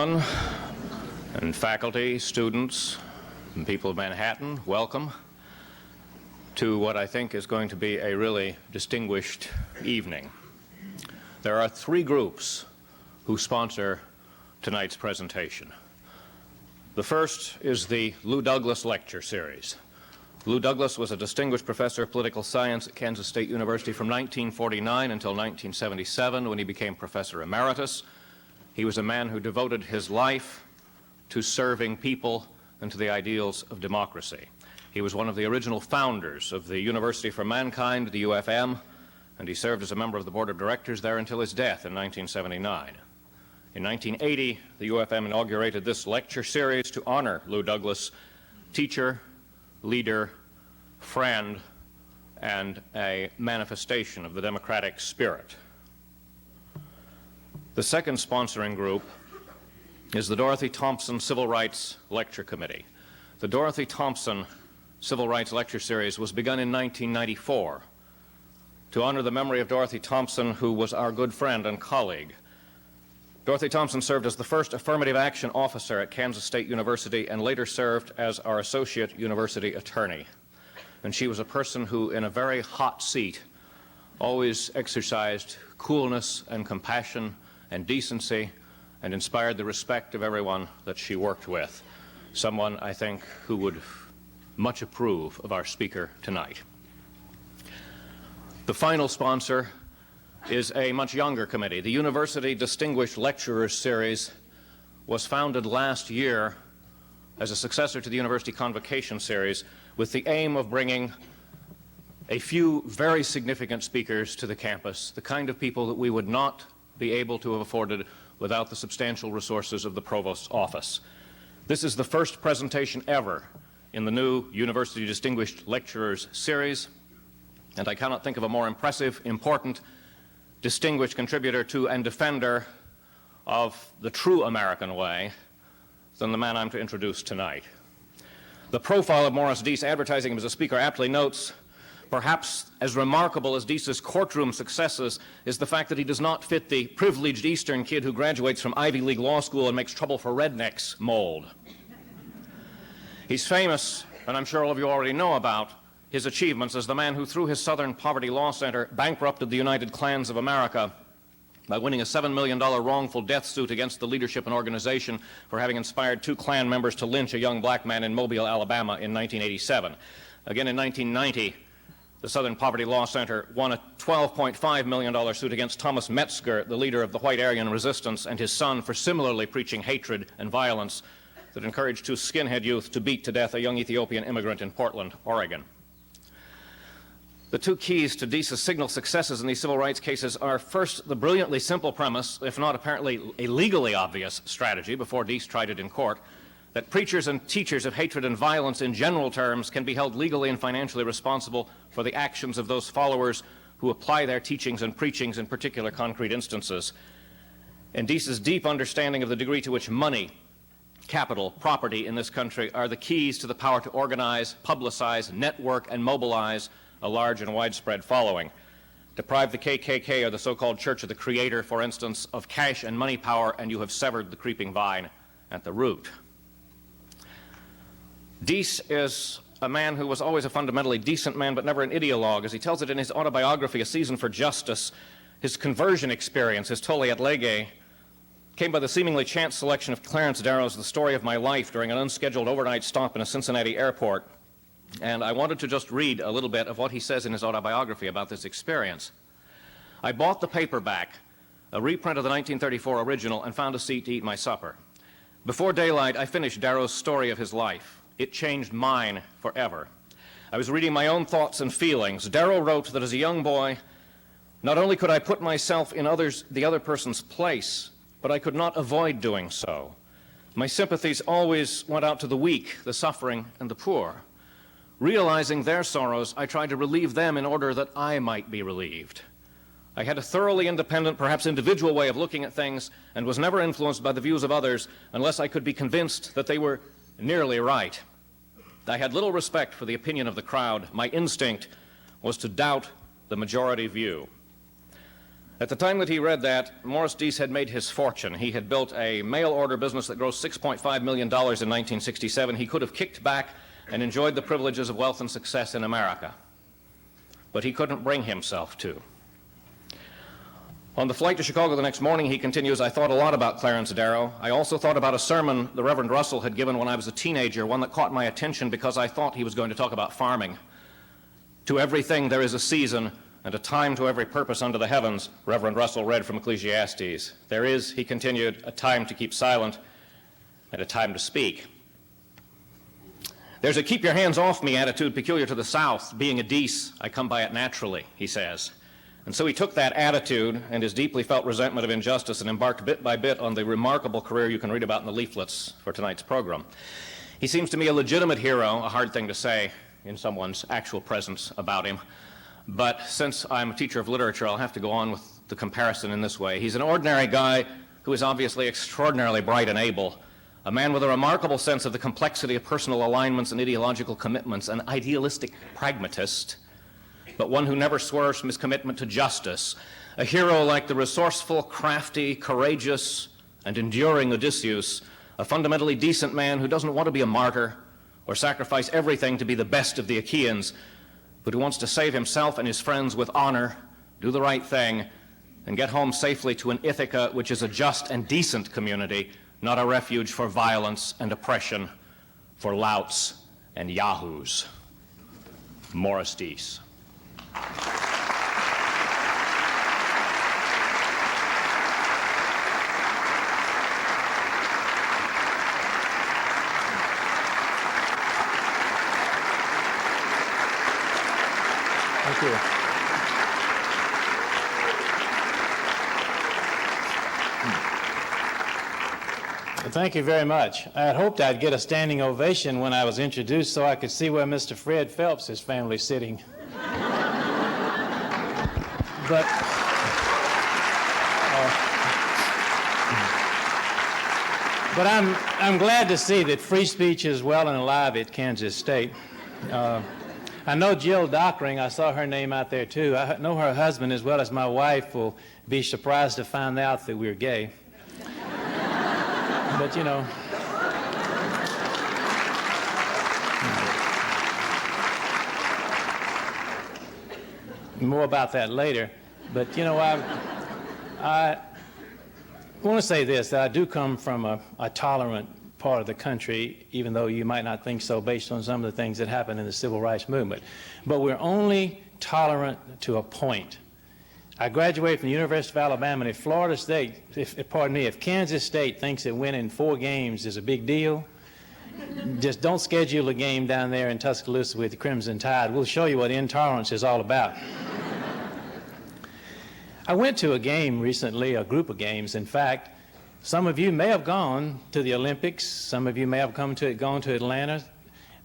Congressmen and faculty, students, and people of Manhattan, welcome to what I think is going to be a really distinguished evening. There are three groups who sponsor tonight's presentation. The first is the Lou Douglas Lecture Series. Lou Douglas was a distinguished professor of political science at Kansas State University from 1949 until 1977, when he became professor emeritus. He was a man who devoted his life to serving people and to the ideals of democracy. He was one of the original founders of the University for Mankind, the UFM, and he served as a member of the board of directors there until his death in 1979. In 1980, the UFM inaugurated this lecture series to honor Lou Douglas, teacher, leader, friend, and a manifestation of the democratic spirit. The second sponsoring group is the Dorothy Thompson Civil Rights Lecture Committee. The Dorothy Thompson Civil Rights Lecture Series was begun in 1994 to honor the memory of Dorothy Thompson, who was our good friend and colleague. Dorothy Thompson served as the first affirmative action officer at Kansas State University and later served as our associate university attorney. And she was a person who, in a very hot seat, always exercised coolness and compassion and decency and inspired the respect of everyone that she worked with. Someone, I think, who would much approve of our speaker tonight. The final sponsor is a much younger committee. The University Distinguished Lecturers Series was founded last year as a successor to the University Convocation Series with the aim of bringing a few very significant speakers to the campus, the kind of people that we would not be able to have afforded without the substantial resources of the Provost's office. This is the first presentation ever in the new University Distinguished Lecturers Series, and I cannot think of a more impressive, important, distinguished contributor to and defender of the true American way than the man I'm to introduce tonight. The profile of Morris Dees, advertising him as a speaker, aptly notes, perhaps as remarkable as Dees's courtroom successes is the fact that he does not fit the privileged Eastern kid who graduates from Ivy League law school and makes trouble for rednecks mold. He's famous, and I'm sure all of you already know about his achievements as the man who, through his Southern Poverty Law Center, bankrupted the United Klans of America by winning a $7 million wrongful death suit against the leadership and organization for having inspired two Klan members to lynch a young black man in Mobile, Alabama in 1987. Again, in 1990, the Southern Poverty Law Center won a $12.5 million suit against Thomas Metzger, the leader of the White Aryan Resistance, and his son for similarly preaching hatred and violence that encouraged two skinhead youth to beat to death a young Ethiopian immigrant in Portland, Oregon. The two keys to Dees's signal successes in these civil rights cases are, first, the brilliantly simple premise, if not apparently a legally obvious strategy before Dees tried it in court, that preachers and teachers of hatred and violence in general terms can be held legally and financially responsible for the actions of those followers who apply their teachings and preachings in particular concrete instances. And Dees's deep understanding of the degree to which money, capital, property in this country are the keys to the power to organize, publicize, network, and mobilize a large and widespread following. Deprive the KKK or the so-called Church of the Creator, for instance, of cash and money power, and you have severed the creeping vine at the root. Dees is a man who was always a fundamentally decent man, but never an ideologue. As he tells it in his autobiography, A Season for Justice, his conversion experience, his tolle et lege, came by the seemingly chance selection of Clarence Darrow's The Story of My Life during an unscheduled overnight stop in a Cincinnati airport. And I wanted to just read a little bit of what he says in his autobiography about this experience. I bought the paperback, a reprint of the 1934 original, and found a seat to eat my supper. Before daylight, I finished Darrow's story of his life. It changed mine forever. I was reading my own thoughts and feelings. Darrow wrote that as a young boy, not only could I put myself in the other person's place, but I could not avoid doing so. My sympathies always went out to the weak, the suffering, and the poor. Realizing their sorrows, I tried to relieve them in order that I might be relieved. I had a thoroughly independent, perhaps individual way of looking at things and was never influenced by the views of others unless I could be convinced that they were nearly right. I had little respect for the opinion of the crowd. My instinct was to doubt the majority view. At the time that he read that, Morris Dees had made his fortune. He had built a mail-order business that grossed $6.5 million in 1967. He could have kicked back and enjoyed the privileges of wealth and success in America. But he couldn't bring himself to. On the flight to Chicago the next morning, he continues, I thought a lot about Clarence Darrow. I also thought about a sermon the Reverend Russell had given when I was a teenager, one that caught my attention because I thought he was going to talk about farming. To everything there is a season, and a time to every purpose under the heavens, Reverend Russell read from Ecclesiastes. There is, he continued, a time to keep silent and a time to speak. There's a keep your hands off me attitude peculiar to the South. Being a Dees, I come by it naturally, he says. And so he took that attitude and his deeply felt resentment of injustice and embarked bit by bit on the remarkable career you can read about in the leaflets for tonight's program. He seems to me a legitimate hero, a hard thing to say in someone's actual presence about him. But since I'm a teacher of literature, I'll have to go on with the comparison in this way. He's an ordinary guy who is obviously extraordinarily bright and able, a man with a remarkable sense of the complexity of personal alignments and ideological commitments, an idealistic pragmatist, but one who never swerves from his commitment to justice, a hero like the resourceful, crafty, courageous, and enduring Odysseus, a fundamentally decent man who doesn't want to be a martyr or sacrifice everything to be the best of the Achaeans, but who wants to save himself and his friends with honor, do the right thing, and get home safely to an Ithaca which is a just and decent community, not a refuge for violence and oppression, for louts and yahoos. Morris Dees. Thank you. Well, thank you very much. I had hoped I'd get a standing ovation when I was introduced so I could see where Mr. Fred Phelps' family is sitting. But I'm glad to see that free speech is well and alive at Kansas State. I know Jill Dockering. I saw her name out there too. I know her husband as well as my wife will be surprised to find out that we're gay. But you know. More about that later. But you know, I want to say this, that I do come from a tolerant part of the country, even though you might not think so based on some of the things that happened in the civil rights movement. But we're only tolerant to a point. I graduated from the University of Alabama, and if Florida State, if Kansas State thinks that winning 4 games is a big deal, just don't schedule a game down there in Tuscaloosa with the Crimson Tide. We'll show you what intolerance is all about. I went to a game recently, a group of games. In fact, some of you may have gone to the Olympics. Some of you may have gone to Atlanta.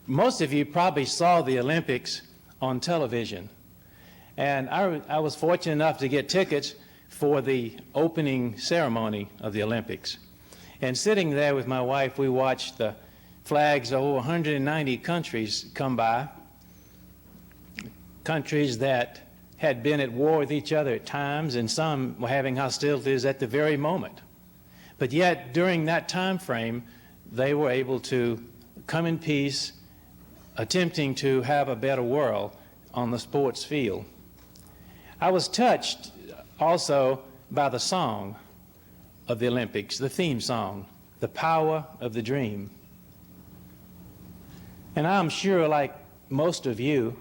Most of you probably saw the Olympics on television. And I was fortunate enough to get tickets for the opening ceremony of the Olympics. And sitting there with my wife, we watched the flags of over 190 countries come by, countries that had been at war with each other at times, and some were having hostilities at the very moment. But yet, during that time frame, they were able to come in peace, attempting to have a better world on the sports field. I was touched also by the song of the Olympics, the theme song, The Power of the Dream. And I'm sure, like most of you,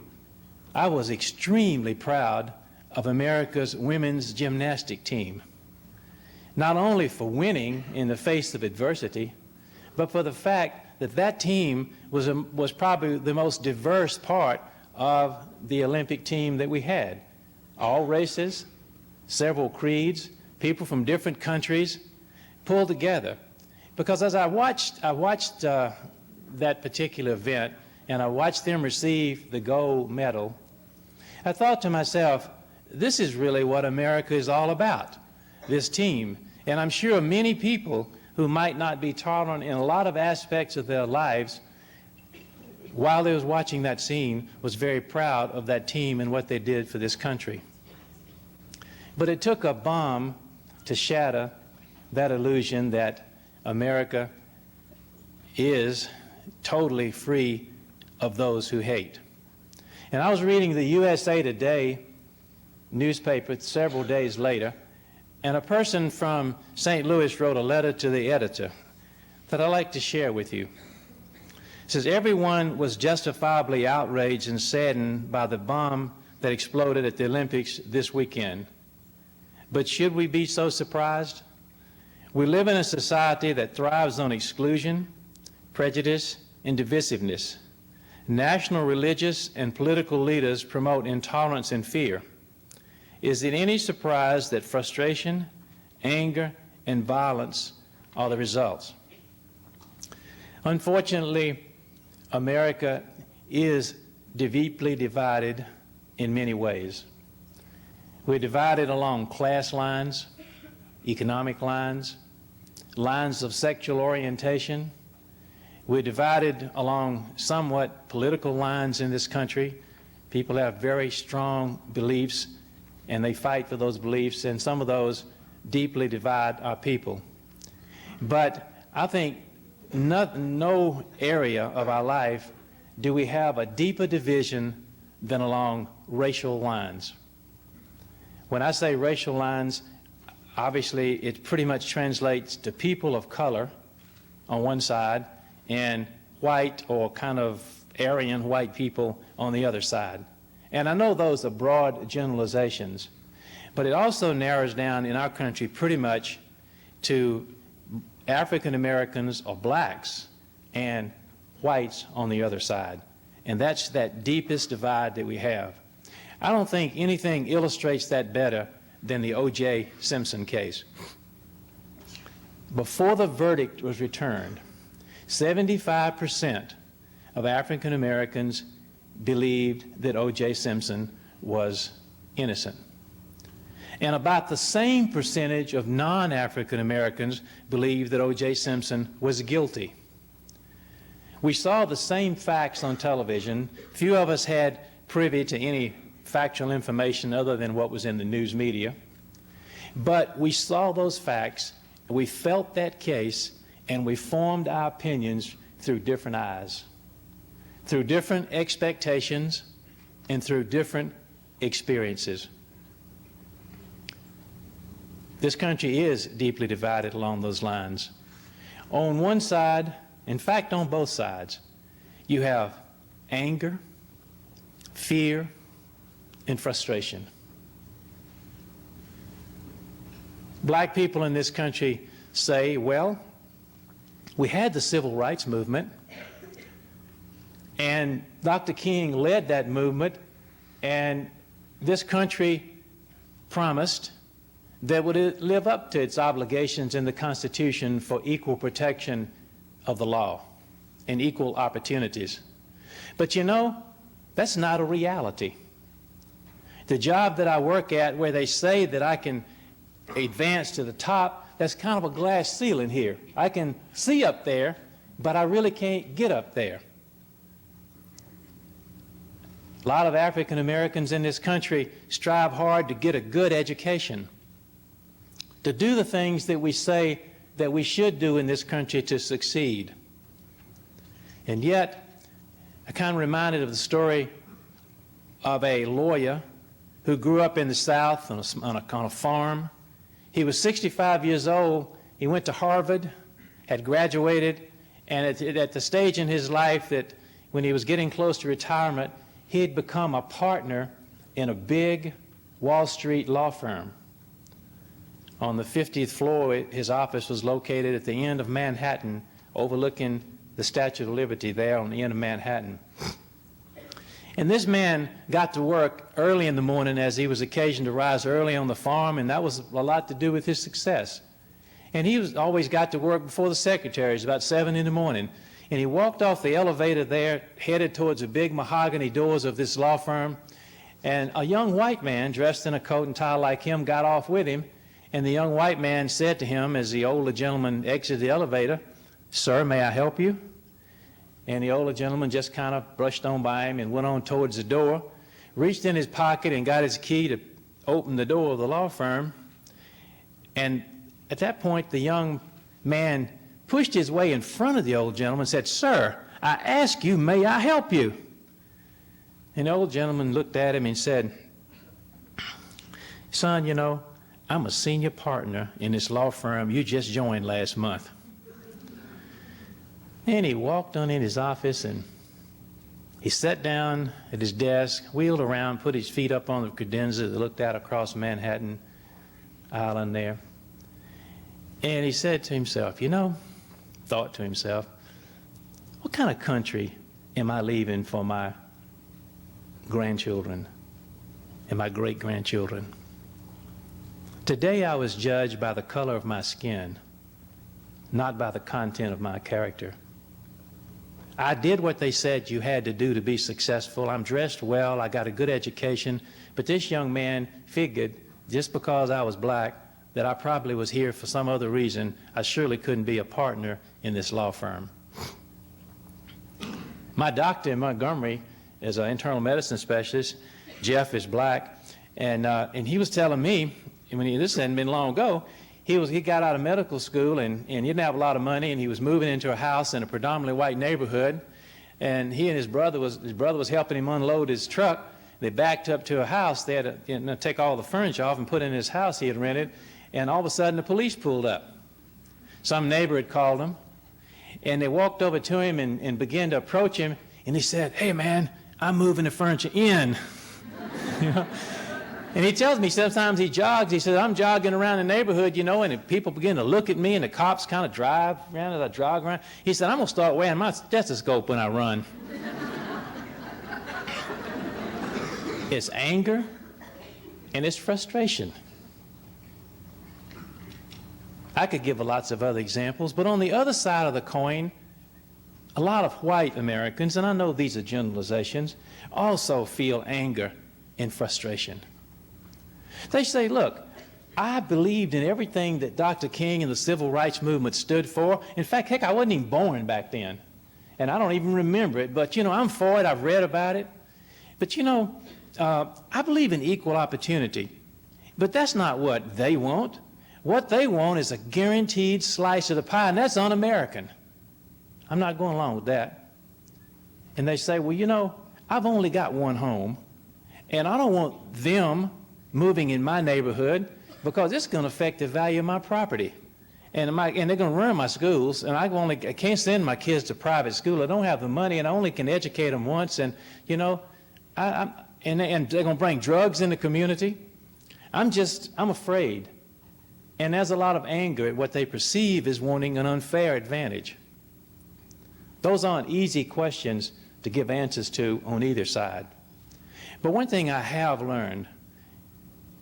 I was extremely proud of America's women's gymnastic team, not only for winning in the face of adversity, but for the fact that that team was probably the most diverse part of the Olympic team that we had. All races, several creeds, people from different countries pulled together. Because as I watched that particular event, and I watched them receive the gold medal, I thought to myself, this is really what America is all about, this team. And I'm sure many people who might not be tolerant in a lot of aspects of their lives, while they was watching that scene, was very proud of that team and what they did for this country. But it took a bomb to shatter that illusion that America is totally free of those who hate. And I was reading the USA Today newspaper several days later, and a person from St. Louis wrote a letter to the editor that I'd like to share with you. It says, everyone was justifiably outraged and saddened by the bomb that exploded at the Olympics this weekend. But should we be so surprised? We live in a society that thrives on exclusion, prejudice, and divisiveness. National religious and political leaders promote intolerance and fear. Is it any surprise that frustration, anger, and violence are the results? Unfortunately, America is deeply divided in many ways. We're divided along class lines, economic lines, lines of sexual orientation. We're divided along somewhat political lines in this country. People have very strong beliefs, and they fight for those beliefs, and some of those deeply divide our people. But I think no area of our life do we have a deeper division than along racial lines. When I say racial lines, obviously it pretty much translates to people of color on one side and white or kind of Aryan white people on the other side. And I know those are broad generalizations, but it also narrows down in our country pretty much to African Americans or blacks and whites on the other side. And that's that deepest divide that we have. I don't think anything illustrates that better than the O.J. Simpson case. Before the verdict was returned, 75% of African Americans believed that O.J. Simpson was innocent. And about the same percentage of non-African Americans believed that O.J. Simpson was guilty. We saw the same facts on television. Few of us had privy to any factual information other than what was in the news media. But we saw those facts, we felt that case, and we formed our opinions through different eyes, through different expectations, and through different experiences. This country is deeply divided along those lines. On one side, in fact on both sides, you have anger, fear, and frustration. Black people in this country say, well, we had the civil rights movement, and Dr. King led that movement, and this country promised that would live up to its obligations in the Constitution for equal protection of the law and equal opportunities. But you know, that's not a reality. The job that I work at, where they say that I can advance to the top, that's kind of a glass ceiling here. I can see up there, but I really can't get up there. A lot of African Americans in this country strive hard to get a good education, to do the things that we say that we should do in this country to succeed. And yet, I'm kind of reminded of the story of a lawyer who grew up in the South on a farm. He was 65 years old. He went to Harvard, had graduated, and at the stage in his life that when he was getting close to retirement, he had become a partner in a big Wall Street law firm. On the 50th floor, his office was located at the end of Manhattan, overlooking the Statue of Liberty there on the end of Manhattan. And this man got to work early in the morning, as he was occasioned to rise early on the farm, and that was a lot to do with his success. And he always got to work before the secretaries, about 7 in the morning. And he walked off the elevator there, headed towards the big mahogany doors of this law firm, and a young white man dressed in a coat and tie like him got off with him. And the young white man said to him, as the older gentleman exited the elevator, "Sir, may I help you?" And the older gentleman just kind of brushed on by him and went on towards the door, reached in his pocket and got his key to opened the door of the law firm, and at that point the young man pushed his way in front of the old gentleman and said, "Sir, I ask you, may I help you?" And the old gentleman looked at him and said, "Son, you know, I'm a senior partner in this law firm you just joined last month." And he walked on in his office and he sat down at his desk, wheeled around, put his feet up on the credenza that looked out across Manhattan Island there. And he said to himself, thought to himself, what kind of country am I leaving for my grandchildren and my great-grandchildren? Today I was judged by the color of my skin, not by the content of my character. I did what they said you had to do to be successful. I'm dressed well, I got a good education, but this young man figured just because I was black that I probably was here for some other reason. I surely couldn't be a partner in this law firm. My doctor in Montgomery is an internal medicine specialist. Jeff is black, and he was telling me, this hadn't been long ago, he got out of medical school and he didn't have a lot of money, and he was moving into a house in a predominantly white neighborhood, and he and his brother was helping him unload his truck. They backed up to a house. They had to take all the furniture off and put in his house he had rented, and all of a sudden the police pulled up. Some neighbor had called him, and they walked over to him and began to approach him, and he said, "Hey man, I'm moving the furniture in." And he tells me sometimes he jogs. He says, "I'm jogging around the neighborhood, and people begin to look at me, and the cops kind of drive around as I jog around." He said, "I'm going to start wearing my stethoscope when I run." It's anger and it's frustration. I could give lots of other examples, but on the other side of the coin, a lot of white Americans, and I know these are generalizations, also feel anger and frustration. They say, "Look, I believed in everything that Dr. King and the civil rights movement stood for. In fact, heck, I wasn't even born back then, and I don't even remember it, but I'm for it. I've read about it. But I believe in equal opportunity. But that's not what they want. What they want is a guaranteed slice of the pie, and that's un-American. I'm not going along with that." And they say, "Well, I've only got one home, and I don't want them moving in my neighborhood because it's going to affect the value of my property. And they're going to ruin my schools, and I can't send my kids to private school. I don't have the money, and I only can educate them once, and and they're going to bring drugs in the community. I'm afraid." And there's a lot of anger at what they perceive as wanting an unfair advantage. Those aren't easy questions to give answers to on either side. But one thing I have learned,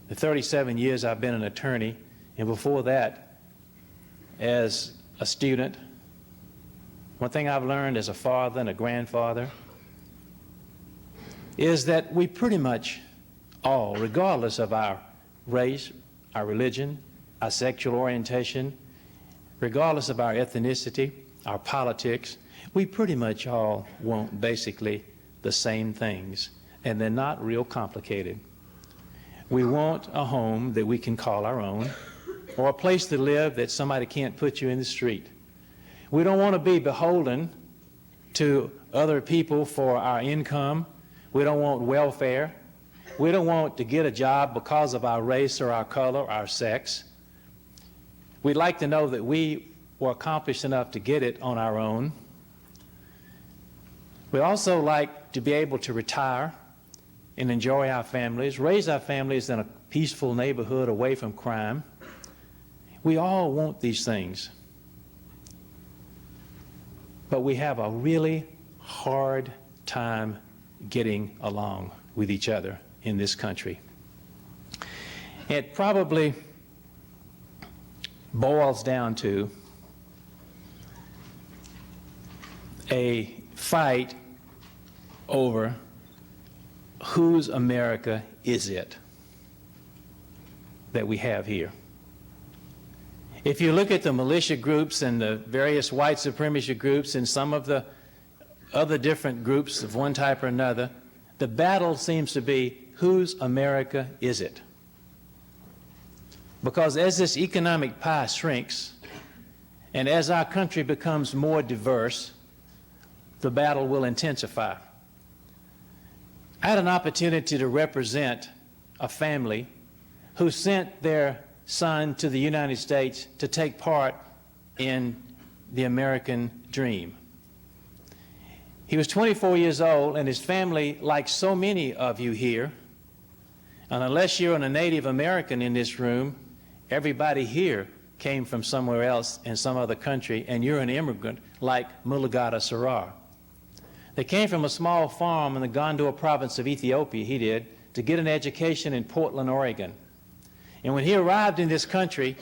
the 37 years I've been an attorney, and before that as a student, one thing I've learned as a father and a grandfather is that we pretty much all, regardless of our race, our religion, our sexual orientation, regardless of our ethnicity, our politics, we pretty much all want basically the same things, and they're not real complicated. We want a home that we can call our own, or a place to live that somebody can't put you in the street. We don't want to be beholden to other people for our income. We don't want welfare. We don't want to get a job because of our race or our color or our sex. We'd like to know that we were accomplished enough to get it on our own. We also like to be able to retire and enjoy our families, raise our families in a peaceful neighborhood away from crime. We all want these things. But we have a really hard time getting along with each other in this country. It probably boils down to a fight over whose America is it that we have here. If you look at the militia groups and the various white supremacy groups and some of the other different groups of one type or another, the battle seems to be whose America is it? Because as this economic pie shrinks, and as our country becomes more diverse, the battle will intensify. I had an opportunity to represent a family who sent their son to the United States to take part in the American dream. He was 24 years old, and his family, like so many of you here, and unless you're a Native American in this room, everybody here came from somewhere else in some other country, and you're an immigrant like Mulugata Sarar. They came from a small farm in the Gondor province of Ethiopia, he did, to get an education in Portland, Oregon. And when he arrived in this country,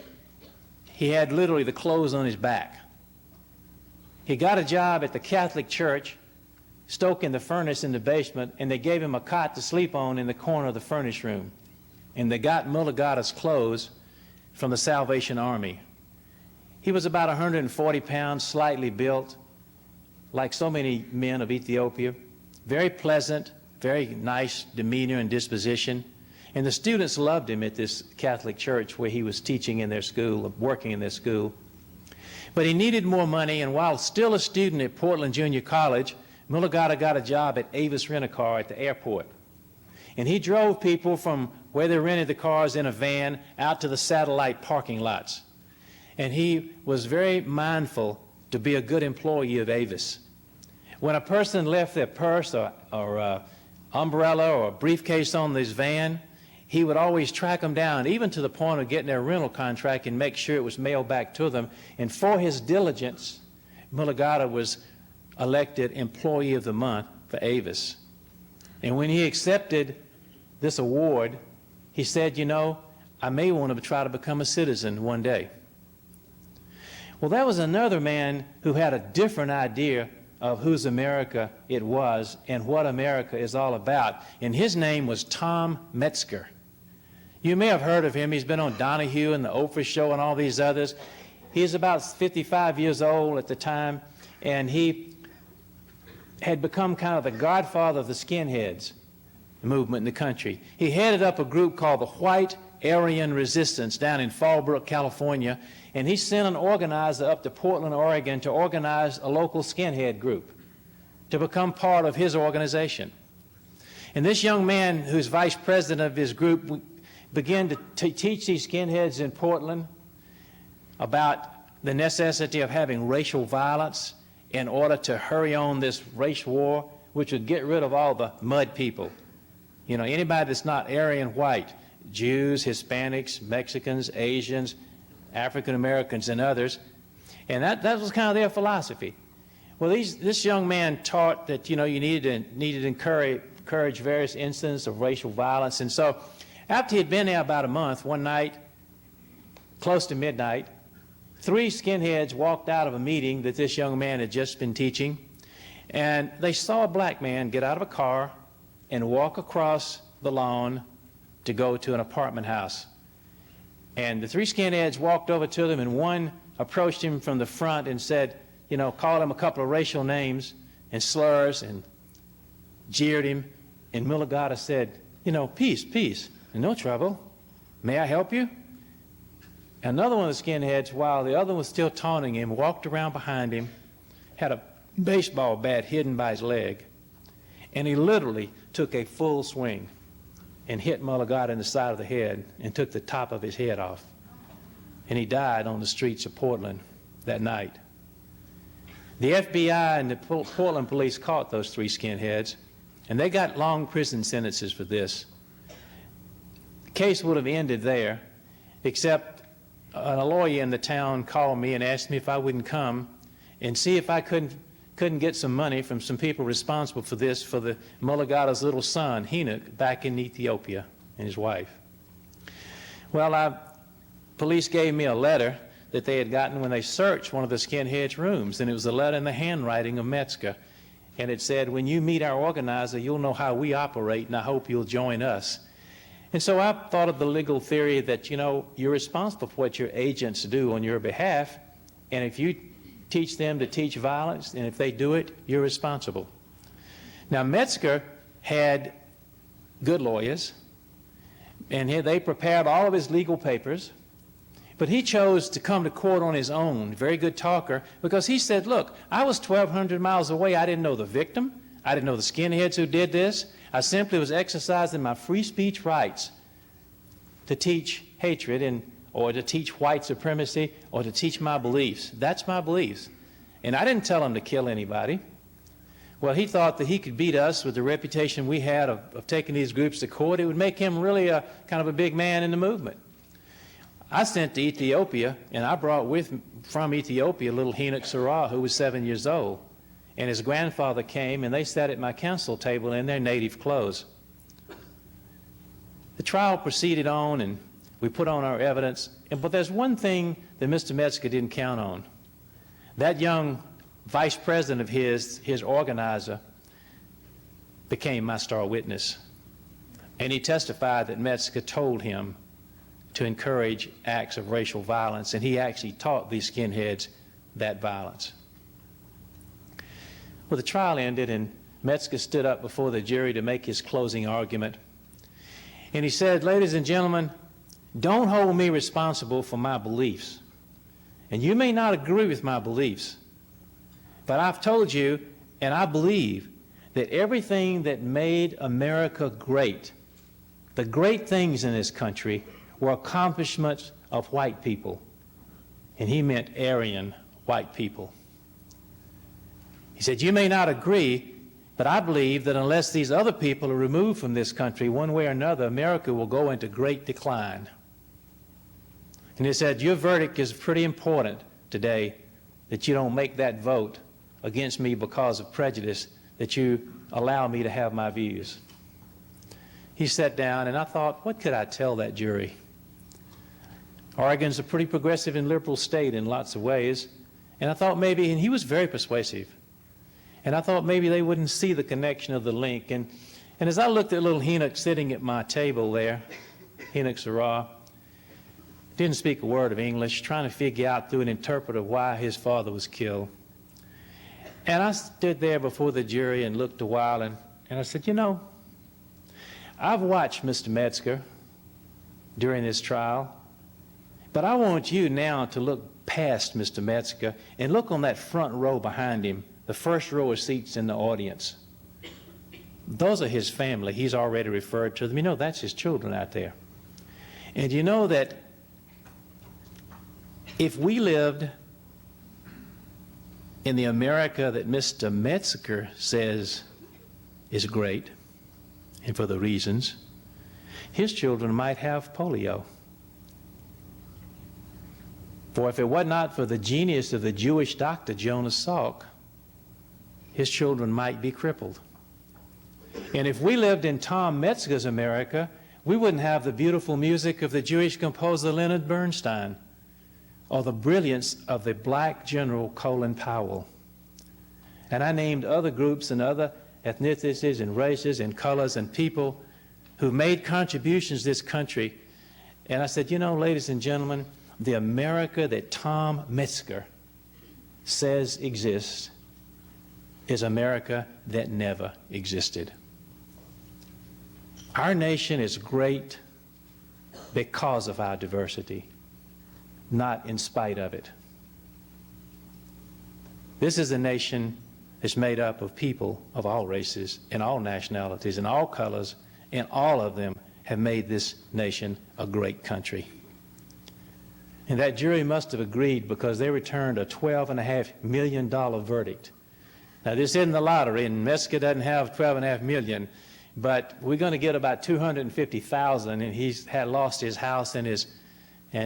he had literally the clothes on his back. He got a job at the Catholic Church, stoking the furnace in the basement, and they gave him a cot to sleep on in the corner of the furnace room. And they got Mulugata's clothes from the Salvation Army. He was about 140 pounds, slightly built, like so many men of Ethiopia, very pleasant, very nice demeanor and disposition. And the students loved him at this Catholic church where he was teaching in their school, working in their school. But he needed more money, and while still a student at Portland Junior College, Mulugata got a job at Avis Rent-A-Car at the airport. And he drove people from where they rented the cars in a van out to the satellite parking lots. And he was very mindful to be a good employee of Avis. When a person left their purse or umbrella or a briefcase on this van, he would always track them down, even to the point of getting their rental contract and make sure it was mailed back to them. And for his diligence, Mulugata was elected Employee of the Month for Avis. And when he accepted this award, he said, you know, I may want to try to become a citizen one day. Well, there was another man who had a different idea of whose America it was and what America is all about. And his name was Tom Metzger. You may have heard of him. He's been on Donahue and the Oprah Show and all these others. He's about 55 years old at the time, and he had become kind of the godfather of the skinheads movement in the country. He headed up a group called the White Aryan Resistance down in Fallbrook, California, and he sent an organizer up to Portland, Oregon to organize a local skinhead group to become part of his organization. And this young man, who's vice president of his group, began to teach these skinheads in Portland about the necessity of having racial violence in order to hurry on this race war, which would get rid of all the mud people. You know, anybody that's not Aryan white, Jews, Hispanics, Mexicans, Asians, African Americans, and others. And that was kind of their philosophy. Well, this young man taught that, you know, you needed to encourage various instances of racial violence. And so after he had been there about a month, one night, close to midnight, 3 skinheads walked out of a meeting that this young man had just been teaching, and they saw a black man get out of a car and walk across the lawn to go to an apartment house. And the 3 skinheads walked over to them, and one approached him from the front and said, you know, called him a couple of racial names and slurs and jeered him. And Mulugata said, you know, peace, peace, no trouble. May I help you? Another one of the skinheads, while the other was still taunting him, walked around behind him, had a baseball bat hidden by his leg, and he literally took a full swing and hit Mulugata in the side of the head and took the top of his head off. And he died on the streets of Portland that night. The FBI and the Portland police caught those 3 skinheads, and they got long prison sentences for this. The case would have ended there, except a lawyer in the town called me and asked me if I wouldn't come and see if I couldn't get some money from some people responsible for this for the Mulugata's little son, Hinuk, back in Ethiopia, and his wife. Well, police gave me a letter that they had gotten when they searched one of the skinheads' rooms, and it was a letter in the handwriting of Metzger. And it said, when you meet our organizer, you'll know how we operate, and I hope you'll join us. And so I thought of the legal theory that, you know, you're responsible for what your agents do on your behalf, and if you teach them to teach violence, and if they do it, you're responsible. Now, Metzger had good lawyers, and they prepared all of his legal papers, But he chose to come to court on his own, very good talker, because he said, look, I was 1,200 miles away. I didn't know the victim. I didn't know the skinheads who did this. I simply was exercising my free speech rights to teach hatred or to teach white supremacy or to teach my beliefs. That's my beliefs. And I didn't tell him to kill anybody. Well, he thought that he could beat us with the reputation we had of taking these groups to court. It would make him really a kind of a big man in the movement. I sent to Ethiopia, and I brought from Ethiopia little Enoch Sarah, who was 7 years old. And his grandfather came, and they sat at my council table in their native clothes. The trial proceeded on, and we put on our evidence. But there's one thing that Mr. Metzger didn't count on. That young vice president of his organizer, became my star witness. And he testified that Metzger told him to encourage acts of racial violence, and he actually taught these skinheads that violence. Well, the trial ended, and Metzger stood up before the jury to make his closing argument. And he said, ladies and gentlemen, don't hold me responsible for my beliefs. And you may not agree with my beliefs, but I've told you, and I believe, that everything that made America great, the great things in this country, were accomplishments of white people. And he meant Aryan white people. He said, you may not agree, but I believe that unless these other people are removed from this country one way or another, America will go into great decline. And he said, your verdict is pretty important today, that you don't make that vote against me because of prejudice, that you allow me to have my views. He sat down, and I thought, what could I tell that jury? Oregon's a pretty progressive and liberal state in lots of ways, and I thought maybe, and he was very persuasive, and I thought maybe they wouldn't see the connection of the link. And as I looked at little Enoch sitting at my table there, Enoch Sarah, didn't speak a word of English, trying to figure out through an interpreter why his father was killed. And I stood there before the jury and looked a while, and I said, you know, I've watched Mr. Metzger during this trial, but I want you now to look past Mr. Metzger and look on that front row behind him, the first row of seats in the audience. Those are his family. He's already referred to them. You know, that's his children out there. And you know that if we lived in the America that Mr. Metzger says is great, and for the reasons, his children might have polio. For if it were not for the genius of the Jewish doctor Jonas Salk, his children might be crippled. And if we lived in Tom Metzger's America, we wouldn't have the beautiful music of the Jewish composer Leonard Bernstein, or the brilliance of the black general Colin Powell. And I named other groups and other ethnicities and races and colors and people who made contributions to this country. And I said, you know, ladies and gentlemen, the America that Tom Metzger says exists is America that never existed. Our nation is great because of our diversity, not in spite of it. This is a nation that's made up of people of all races and all nationalities and all colors, and all of them have made this nation a great country. And that jury must have agreed, because they returned a $12.5 million verdict. Now, this isn't the lottery, and Metzger doesn't have $12.5 million, but we're going to get about $250,000, and he's had lost his house and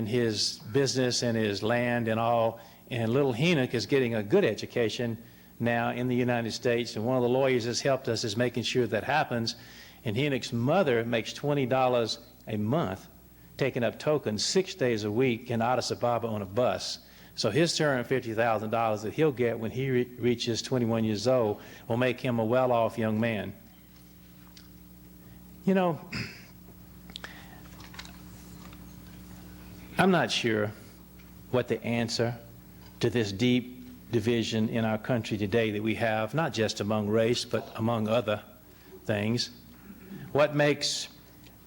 his business and his land and all. And little Enoch is getting a good education now in the United States, and one of the lawyers that's helped us is making sure that happens. And Enoch's mother makes $20 a month, taking up tokens 6 days a week in Addis Ababa on a bus. So his $250,000 that he'll get when he reaches 21 years old will make him a well-off young man. You know, I'm not sure what the answer to this deep division in our country today that we have, not just among race, but among other things. What makes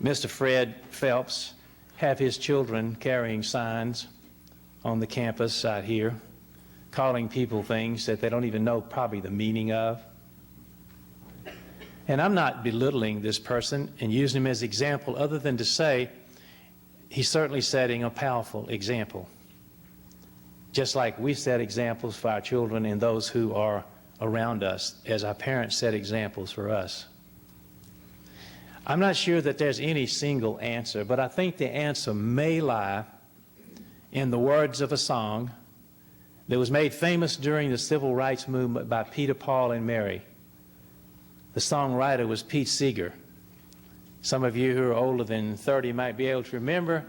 Mr. Fred Phelps have his children carrying signs on the campus out here, calling people things that they don't even know probably the meaning of. And I'm not belittling this person and using him as example other than to say he's certainly setting a powerful example. Just like we set examples for our children and those who are around us, as our parents set examples for us. I'm not sure that there's any single answer, but I think the answer may lie in the words of a song that was made famous during the civil rights movement by Peter, Paul, and Mary. The songwriter was Pete Seeger. Some of you who are older than 30 might be able to remember.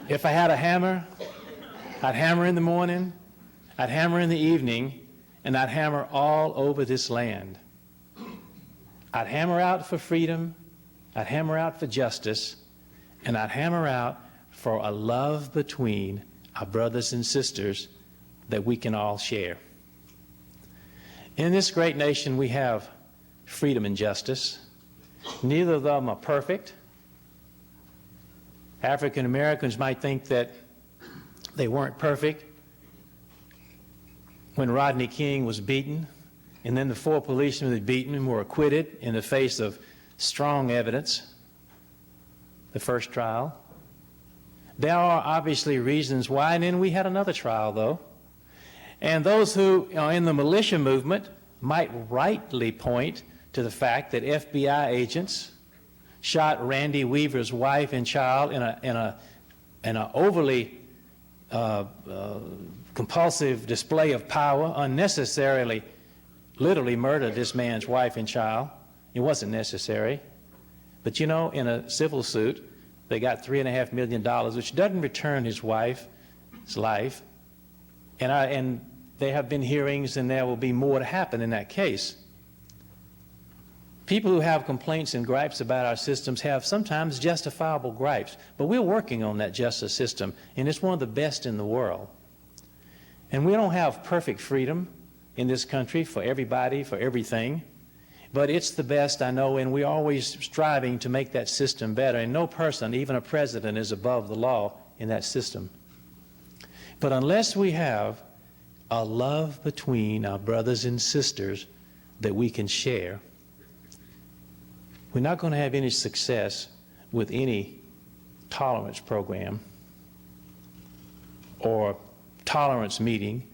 If I had a hammer, I'd hammer in the morning, I'd hammer in the evening, and I'd hammer all over this land. I'd hammer out for freedom, I'd hammer out for justice, and I'd hammer out for a love between our brothers and sisters that we can all share. In this great nation, we have freedom and justice. Neither of them are perfect. African Americans might think that they weren't perfect when Rodney King was beaten, and then the 4 policemen that beat him were acquitted in the face of strong evidence, the first trial. There are obviously reasons why, and then we had another trial, though. And those who are in the militia movement might rightly point to the fact that FBI agents shot Randy Weaver's wife and child in an overly compulsive display of power, unnecessarily, literally murdered this man's wife and child. It wasn't necessary. But you know, in a civil suit, they got $3.5 million, which doesn't return his wife's life. And there have been hearings, and there will be more to happen in that case. People who have complaints and gripes about our systems have sometimes justifiable gripes, but we're working on that justice system, and it's one of the best in the world. And we don't have perfect freedom in this country for everybody, for everything, but it's the best, I know, and we're always striving to make that system better, and no person, even a president, is above the law in that system. But unless we have a love between our brothers and sisters that we can share, we're not going to have any success with any tolerance program or tolerance meeting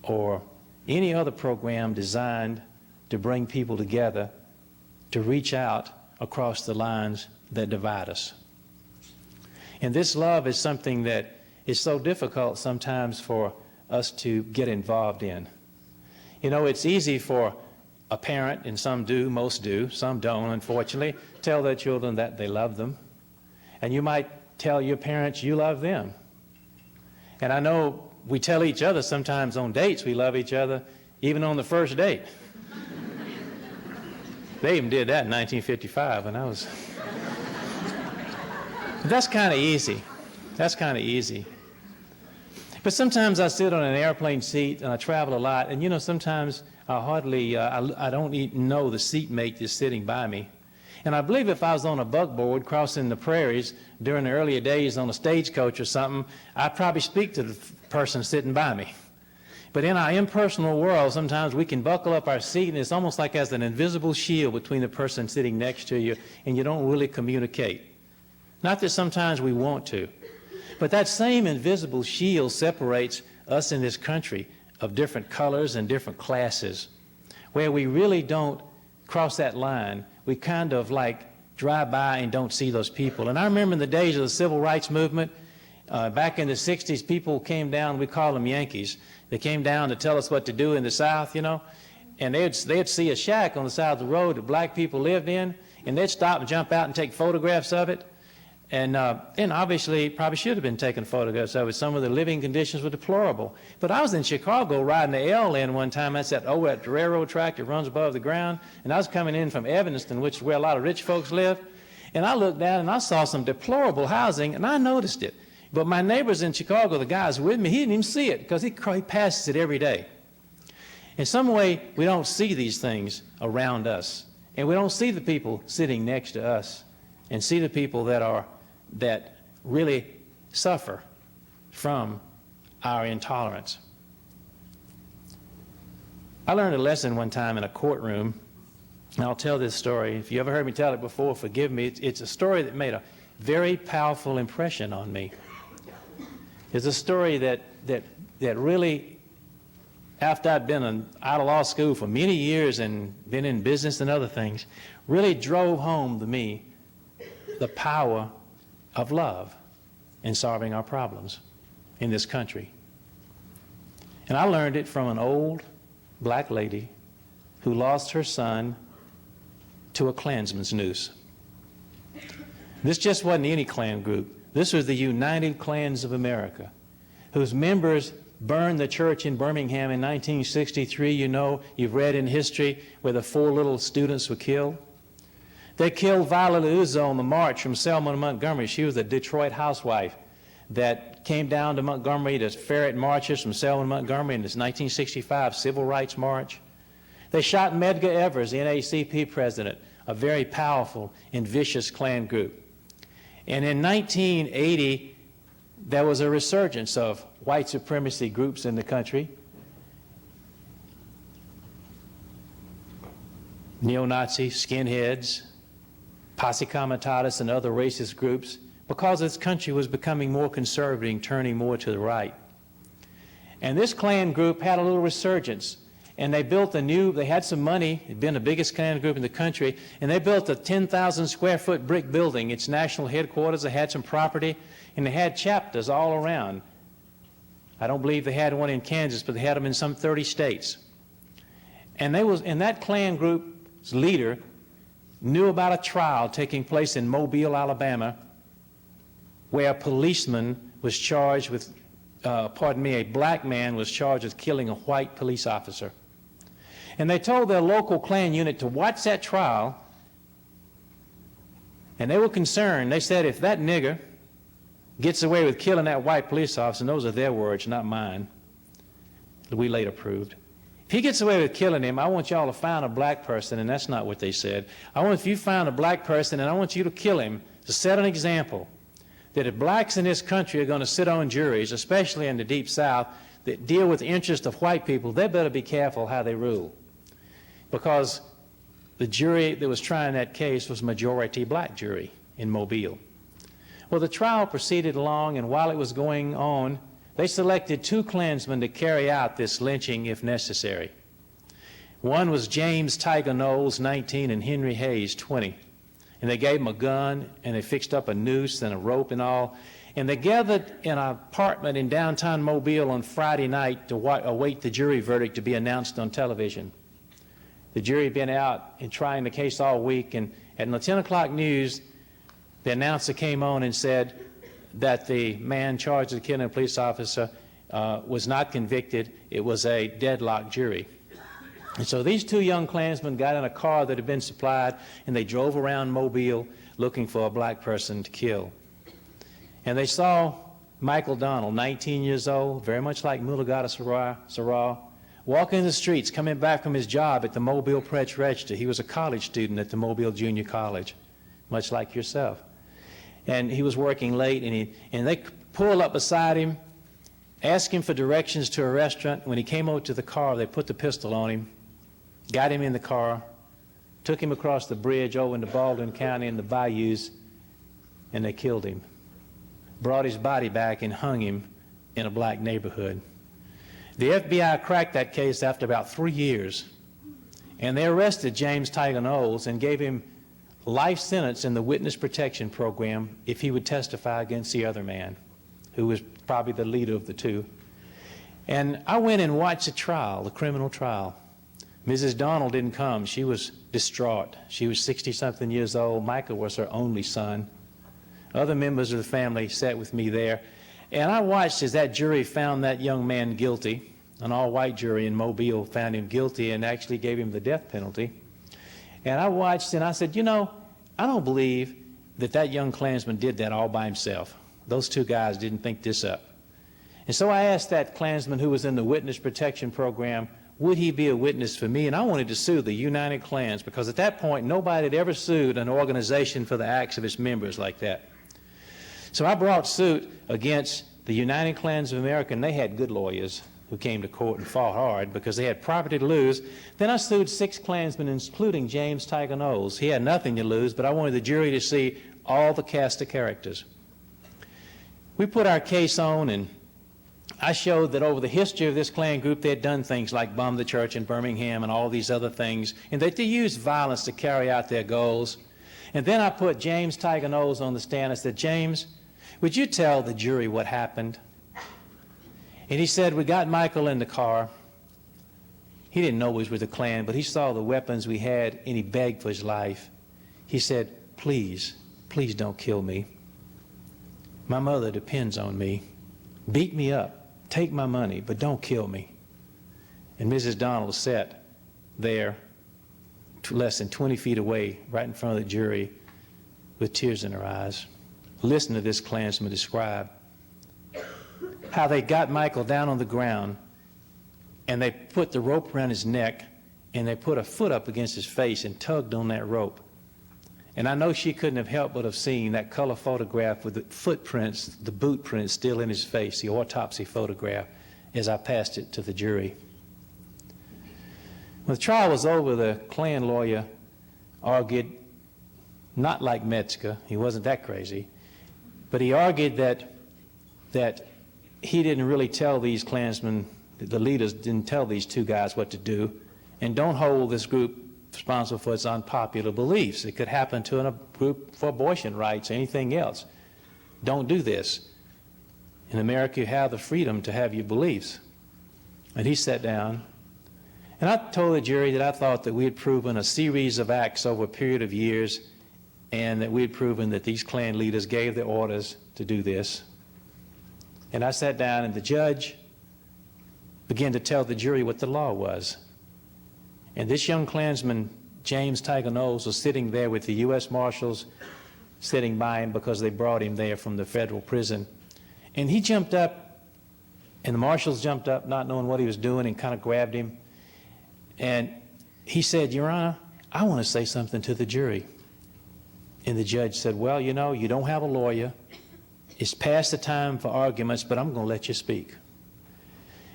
or any other program designed to bring people together to reach out across the lines that divide us. And this love is something that is so difficult sometimes for us to get involved in. You know, it's easy for a parent, and some do, most do, some don't, unfortunately, tell their children that they love them. And you might tell your parents you love them. And I know we tell each other sometimes on dates we love each other, even on the first date. They even did that in 1955 when I was... But that's kind of easy. That's kind of easy. But sometimes I sit on an airplane seat and I travel a lot, and you know, sometimes I hardly, I don't even know the seatmate that's sitting by me. And I believe if I was on a buckboard crossing the prairies during the earlier days on a stagecoach or something, I'd probably speak to the person sitting by me. But in our impersonal world, sometimes we can buckle up our seat, and it's almost like as an invisible shield between the person sitting next to you, and you don't really communicate. Not that sometimes we want to, but that same invisible shield separates us in this country of different colors and different classes, where we really don't cross that line. We kind of like drive by and don't see those people. And I remember in the days of the civil rights movement, back in the 60s, people came down, we call them Yankees. They came down to tell us what to do in the South, you know, and they'd see a shack on the side of the road that black people lived in, and they'd stop and jump out and take photographs of it. And obviously probably should have been taking photographs of it. Some of the living conditions were deplorable. But I was in Chicago riding the L in one time. I said, oh, at the railroad track that runs above the ground. And I was coming in from Evanston, which is where a lot of rich folks live. And I looked down and I saw some deplorable housing, and I noticed it. But my neighbors in Chicago, the guys with me, he didn't even see it because he passes it every day. In some way, we don't see these things around us. And we don't see the people sitting next to us and see the people that really suffer from our intolerance. I learned a lesson one time in a courtroom, and I'll tell this story. If you ever heard me tell it before, forgive me. It's a story that made a very powerful impression on me. It's a story that really, after I'd been out of law school for many years and been in business and other things, really drove home to me the power of love in solving our problems in this country. And I learned it from an old black lady who lost her son to a Klansman's noose. This just wasn't any Klan group. This was the United Klans of America, whose members burned the church in Birmingham in 1963. You know, you've read in history where the 4 little students were killed. They killed Viola Liuzzo on the march from Selma to Montgomery. She was a Detroit housewife that came down to Montgomery to ferret marches from Selma to Montgomery in this 1965 Civil Rights March. They shot Medgar Evers, the NAACP president, a very powerful and vicious Klan group. And in 1980, there was a resurgence of white supremacy groups in the country. Neo-Nazis, skinheads, posse comitatus, and other racist groups, because this country was becoming more conservative and turning more to the right. And this Klan group had a little resurgence, and they built they had some money, it'd been the biggest Klan group in the country, and they built a 10,000 square foot brick building, its national headquarters. They had some property, and they had chapters all around. I don't believe they had one in Kansas, but they had them in some 30 states. And that Klan group's leader knew about a trial taking place in Mobile, Alabama, where a policeman was charged with, a black man was charged with killing a white police officer. And they told their local Klan unit to watch that trial, and they were concerned. They said, if that nigger gets away with killing that white police officer, and those are their words, not mine, that we later proved. If he gets away with killing him, I want y'all to find a black person, and that's not what they said. If you find a black person, and I want you to kill him to set an example that if blacks in this country are going to sit on juries, especially in the Deep South, that deal with the interests of white people, they better be careful how they rule. Because the jury that was trying that case was a majority black jury in Mobile. Well, the trial proceeded along, and while it was going on, they selected 2 Klansmen to carry out this lynching if necessary. One was James Tiger Knowles, 19, and Henry Hayes, 20. And they gave them a gun, and they fixed up a noose and a rope and all. And they gathered in an apartment in downtown Mobile on Friday night to await the jury verdict to be announced on television. The jury had been out and trying the case all week, and at the 10 o'clock news, the announcer came on and said that the man charged with killing a police officer was not convicted. It was a deadlocked jury. And so these 2 young Klansmen got in a car that had been supplied, and they drove around Mobile looking for a black person to kill. And they saw Michael Donald, 19 years old, very much like Mulugata Sarah, walking the streets, coming back from his job at the Mobile Press Register. He was a college student at the Mobile Junior College, much like yourself. And he was working late, and they pulled up beside him, asked him for directions to a restaurant. When he came over to the car, they put the pistol on him, got him in the car, took him across the bridge over into Baldwin County in the bayous, and they killed him. Brought his body back and hung him in a black neighborhood. The FBI cracked that case after about 3 years, and they arrested James Tiger Knowles and gave him life sentence in the witness protection program if he would testify against the other man, who was probably the leader of the 2. And I went and watched the trial, the criminal trial. Mrs. Donald didn't come. She was distraught. She was 60-something years old. Michael was her only son. Other members of the family sat with me there. And I watched as that jury found that young man guilty. An all-white jury in Mobile found him guilty and actually gave him the death penalty. And I watched and I said, you know, I don't believe that young Klansman did that all by himself. Those 2 guys didn't think this up. And so I asked that Klansman who was in the witness protection program, would he be a witness for me? And I wanted to sue the United Klans, because at that point, nobody had ever sued an organization for the acts of its members like that. So I brought suit against the United Klans of America, and they had good lawyers who came to court and fought hard because they had property to lose. Then I sued 6 Klansmen, including James Tiger Knowles. He had nothing to lose, but I wanted the jury to see all the cast of characters. We put our case on, and I showed that over the history of this Klan group, they had done things like bomb the church in Birmingham and all these other things, and that they used violence to carry out their goals. And then I put James Tiger Knowles on the stand. I said, James, would you tell the jury what happened? And he said, we got Michael in the car. He didn't know we was with the Klan, but he saw the weapons we had, and he begged for his life. He said, please, please don't kill me. My mother depends on me. Beat me up, take my money, but don't kill me. And Mrs. Donald sat there, less than 20 feet away, right in front of the jury, with tears in her eyes. Listen to this Klansman describe how they got Michael down on the ground, and they put the rope around his neck, and they put a foot up against his face and tugged on that rope. And I know she couldn't have helped but have seen that color photograph with the footprints, the boot prints still in his face, the autopsy photograph, as I passed it to the jury. When the trial was over, the Klan lawyer argued, not like Metzger, he wasn't that crazy, but he argued that he didn't really tell these Klansmen, the leaders didn't tell these 2 guys what to do, and don't hold this group responsible for its unpopular beliefs. It could happen to a group for abortion rights or anything else. Don't do this. In America, you have the freedom to have your beliefs. And he sat down, and I told the jury that I thought that we had proven a series of acts over a period of years, and that we had proven that these Klan leaders gave the orders to do this. And I sat down, and the judge began to tell the jury what the law was. And this young Klansman, James Tiger Knowles, was sitting there with the U.S. Marshals sitting by him because they brought him there from the federal prison. And he jumped up, and the Marshals jumped up, not knowing what he was doing, and kind of grabbed him. And he said, Your Honor, I want to say something to the jury. And the judge said, well, you know, you don't have a lawyer. It's past the time for arguments, but I'm going to let you speak.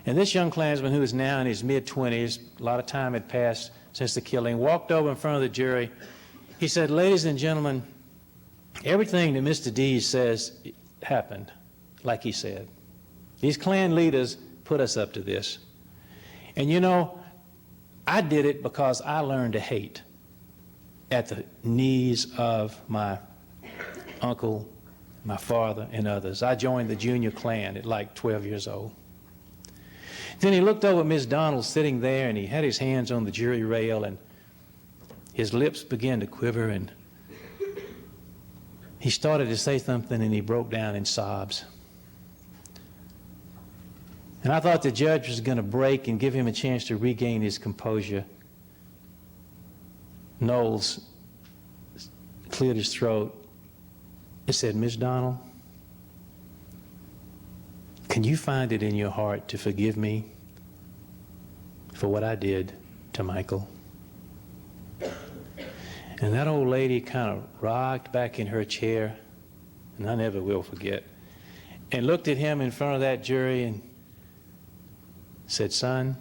And this young Klansman, who is now in his mid-20s, a lot of time had passed since the killing, walked over in front of the jury. He said, ladies and gentlemen, everything that Mr. Dees says happened, like he said. These Klan leaders put us up to this. And you know, I did it because I learned to hate at the knees of my uncle, my father, and others. I joined the junior Klan at like 12 years old. Then he looked over at Miss Donald sitting there, and he had his hands on the jury rail, and his lips began to quiver, and he started to say something, and he broke down in sobs. And I thought the judge was going to break and give him a chance to regain his composure. Knowles cleared his throat and said, Miss Donald, can you find it in your heart to forgive me for what I did to Michael? And that old lady kind of rocked back in her chair, and I never will forget, and looked at him in front of that jury and said, son,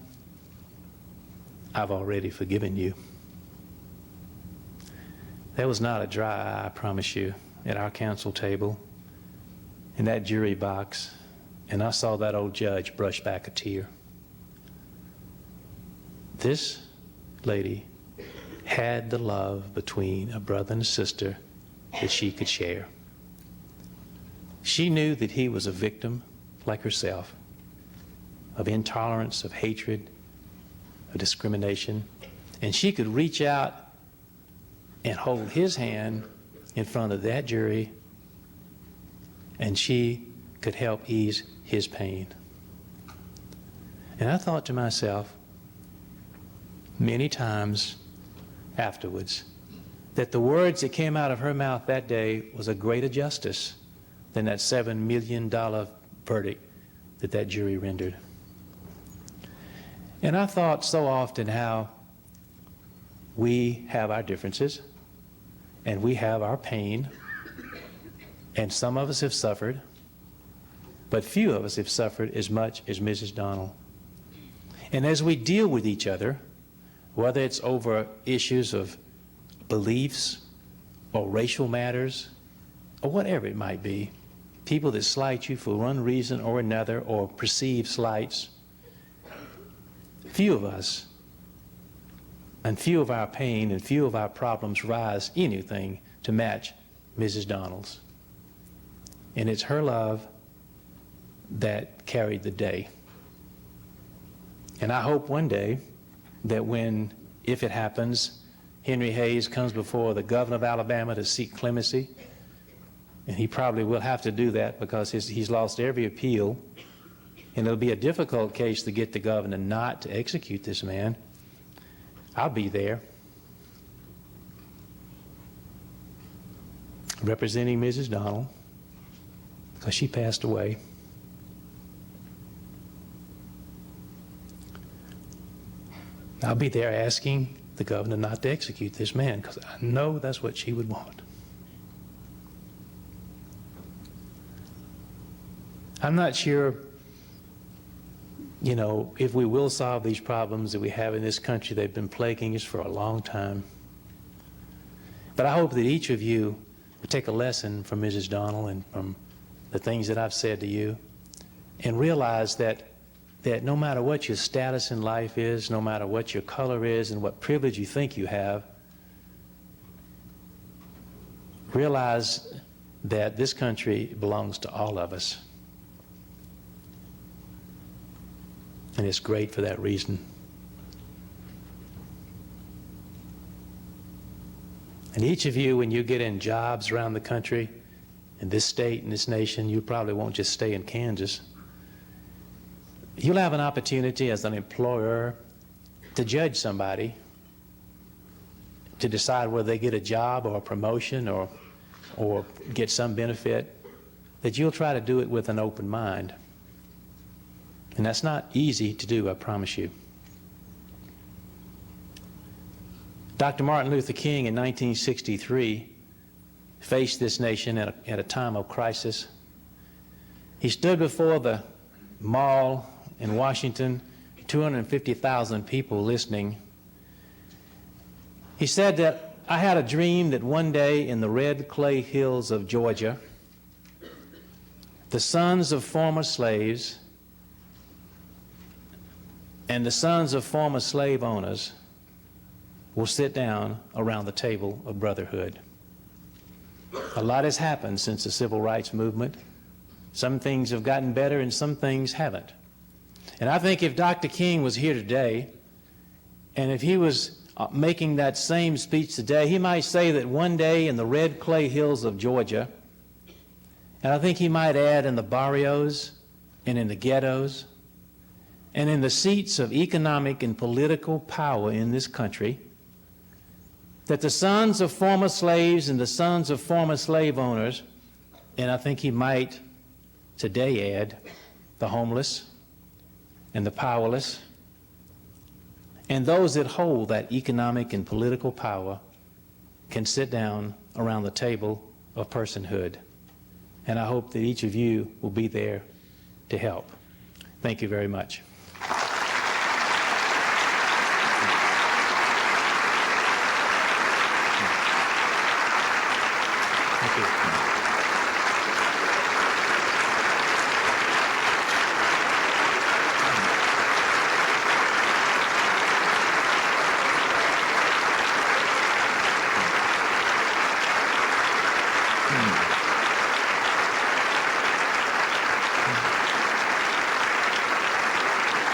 I've already forgiven you. There was not a dry eye, I promise you, at our council table, in that jury box, and I saw that old judge brush back a tear. This lady had the love between a brother and a sister that she could share. She knew that he was a victim, like herself, of intolerance, of hatred, of discrimination, and she could reach out and hold his hand in front of that jury, and she could help ease his pain. And I thought to myself many times afterwards that the words that came out of her mouth that day was a greater justice than that $7 million verdict that that jury rendered. And I thought so often how we have our differences and we have our pain, and some of us have suffered, but few of us have suffered as much as Mrs. Donald. And as we deal with each other, whether it's over issues of beliefs or racial matters or whatever it might be, people that slight you for one reason or another or perceived slights, few of us and few of our pain and few of our problems rise anything to match Mrs. Donald's. And it's her love that carried the day. And I hope one day that when, if it happens, Henry Hayes comes before the governor of Alabama to seek clemency, and he probably will have to do that because he's lost every appeal, and it'll be a difficult case to get the governor not to execute this man. I'll be there representing Mrs. Donald because she passed away. I'll be there asking the governor not to execute this man because I know that's what she would want. I'm not sure, if we will solve these problems that we have in this country. They've been plaguing us for a long time. But I hope that each of you will take a lesson from Mrs. Donald and from the things that I've said to you and realize that no matter what your status in life is, no matter what your color is and what privilege you think you have, realize that this country belongs to all of us. And it's great for that reason. And each of you, when you get in jobs around the country, in this state, in this nation, you probably won't just stay in Kansas. You'll have an opportunity as an employer to judge somebody, to decide whether they get a job or a promotion or get some benefit, that you'll try to do it with an open mind. And that's not easy to do, I promise you. Dr. Martin Luther King in 1963 faced this nation at a time of crisis. He stood before the mall in Washington, 250,000 people listening. He said that, "I had a dream that one day in the red clay hills of Georgia, the sons of former slaves and the sons of former slave owners will sit down around the table of brotherhood." A lot has happened since the civil rights movement. Some things have gotten better and some things haven't. And I think if Dr. King was here today, and if he was making that same speech today, he might say that one day in the red clay hills of Georgia, and I think he might add in the barrios and in the ghettos, and in the seats of economic and political power in this country, that the sons of former slaves and the sons of former slave owners, and I think he might today add the homeless and the powerless, and those that hold that economic and political power can sit down around the table of personhood. And I hope that each of you will be there to help. Thank you very much. Thank you.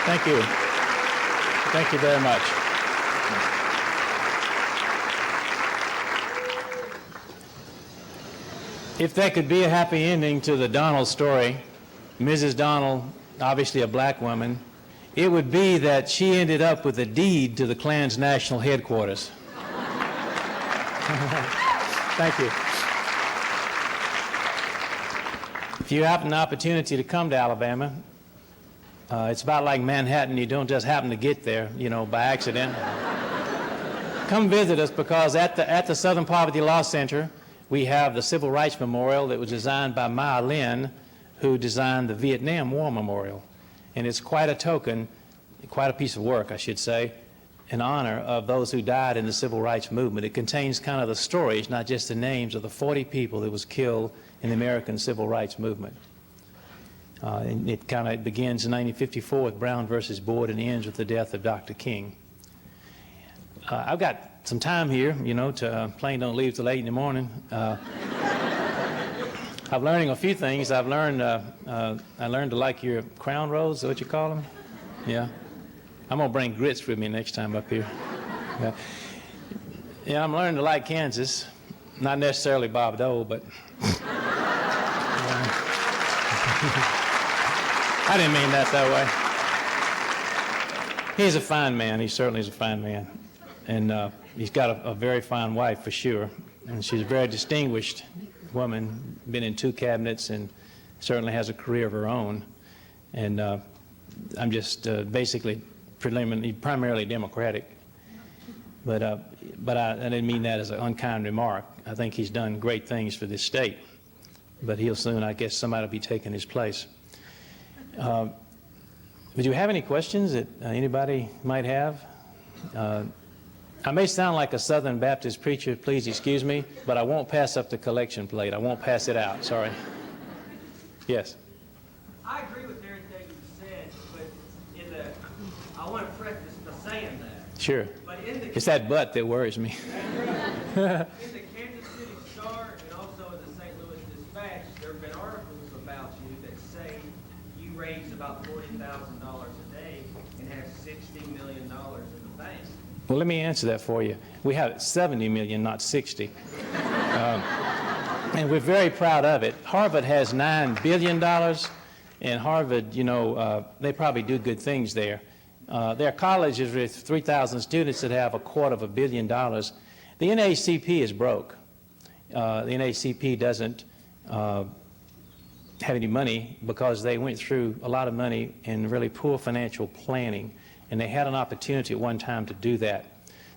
Thank you. Thank you very much. If there could be a happy ending to the Donald story, Mrs. Donald, obviously a black woman, it would be that she ended up with a deed to the Klan's national headquarters. Thank you. If you have an opportunity to come to Alabama, it's about like Manhattan. You don't just happen to get there, by accident. Come visit us, because at the Southern Poverty Law Center, we have the Civil Rights Memorial that was designed by Maya Lin, who designed the Vietnam War Memorial. And it's quite a token, quite a piece of work, I should say, in honor of those who died in the civil rights movement. It contains kind of the stories, not just the names, of the 40 people that was killed in the American civil rights movement. And it kind of begins in 1954 with Brown versus Board and ends with the death of Dr. King. I've got some time here, you know, plane don't leave till 8 in the morning. I'm learning a few things. I learned to like your crown rolls, is that what you call them? Yeah. I'm going to bring grits with me next time up here. Yeah, I'm learning to like Kansas. Not necessarily Bob Dole, but... I didn't mean that way. He's a fine man. He certainly is a fine man. And he's got a very fine wife, for sure. And she's a very distinguished woman, been in 2 cabinets and certainly has a career of her own. And I'm just basically primarily Democratic. But I didn't mean that as an unkind remark. I think he's done great things for this state. But he'll soon, I guess, somebody will be taking his place. Would you have any questions that anybody might have? I may sound like a Southern Baptist preacher, please excuse me, but I won't pass up the collection plate. I won't pass it out, sorry. Yes? I agree with everything you said, but I want to preface by saying that. Sure. But It's that but that worries me. in the Kansas City Star and also in the St. Louis Dispatch, there have been articles about you that say you raise about $40,000 a day and have $60 million in the bank. Well, let me answer that for you. We have 70 million, not 60. And we're very proud of it. Harvard has $9 billion, and Harvard, you know, they probably do good things there. There are colleges with 3,000 students that have $250 million. The NAACP is broke. The NAACP doesn't have any money because they went through a lot of money in really poor financial planning, and they had an opportunity at one time to do that.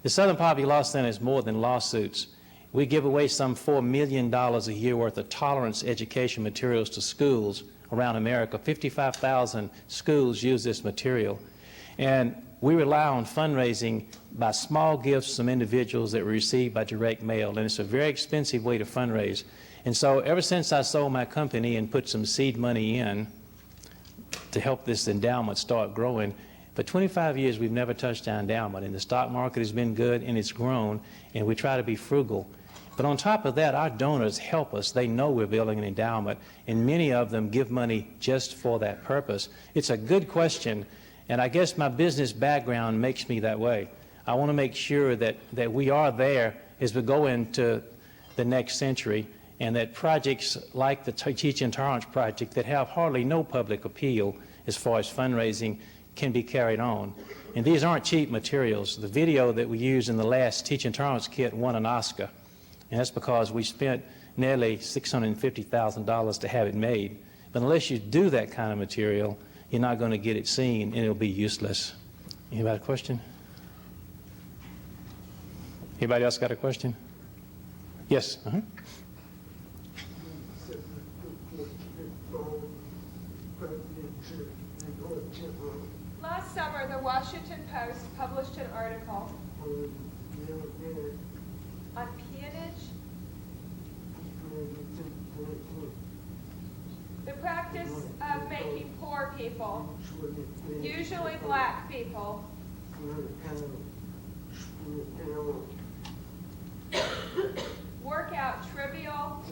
The Southern Poverty Law Center is more than lawsuits. We give away some $4 million a year worth of tolerance education materials to schools around America. 55,000 schools use this material. And we rely on fundraising by small gifts from individuals that we receive by direct mail, and it's a very expensive way to fundraise. And so ever since I sold my company and put some seed money in to help this endowment start growing, for 25 years we've never touched our endowment, and the stock market has been good and it's grown, and we try to be frugal. But on top of that, our donors help us. They know we're building an endowment, and many of them give money just for that purpose. It's a good question, and I guess my business background makes me that way. I want to make sure that we are there as we go into the next century, and that projects like the Teaching Tolerance Project that have hardly no public appeal as far as fundraising can be carried on. And these aren't cheap materials. The video that we used in the last Teaching Tolerance kit won an Oscar, and that's because we spent nearly $650,000 to have it made. But unless you do that kind of material, you're not going to get it seen, and it'll be useless. Anybody have a question? Anybody else got a question? Yes. Last summer, the Washington Post published an article on peonage, the practice of making poor people, usually black people, work out trivial,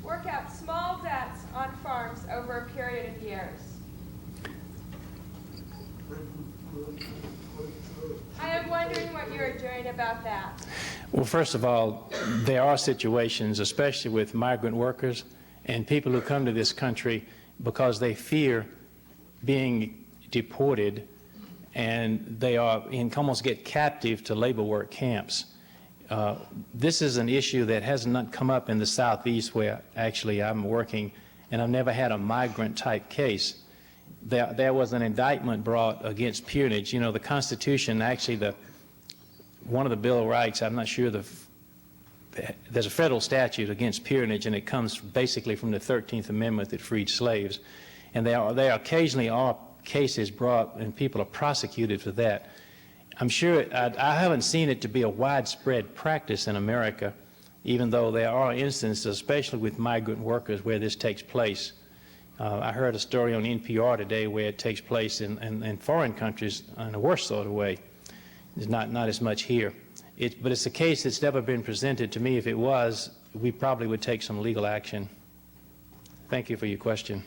work out small debts on farms over a period of years. I am wondering what you're doing about that. Well, first of all, there are situations, especially with migrant workers and people who come to this country because they fear being deported, and they almost get captive to labor work camps. this is an issue that has not come up in the Southeast where actually I'm working, and I've never had a migrant-type case. There was an indictment brought against peonage. You know, the Constitution, actually, one of the Bill of Rights, I'm not sure, there's a federal statute against peonage, and it comes basically from the 13th Amendment that freed slaves. And there occasionally are cases brought, and people are prosecuted for that. I'm sure, I haven't seen it to be a widespread practice in America, even though there are instances, especially with migrant workers, where this takes place. I heard a story on NPR today where it takes place in foreign countries in a worse sort of way. It's not as much here. But it's a case that's never been presented to me. If it was, we probably would take some legal action. Thank you for your question.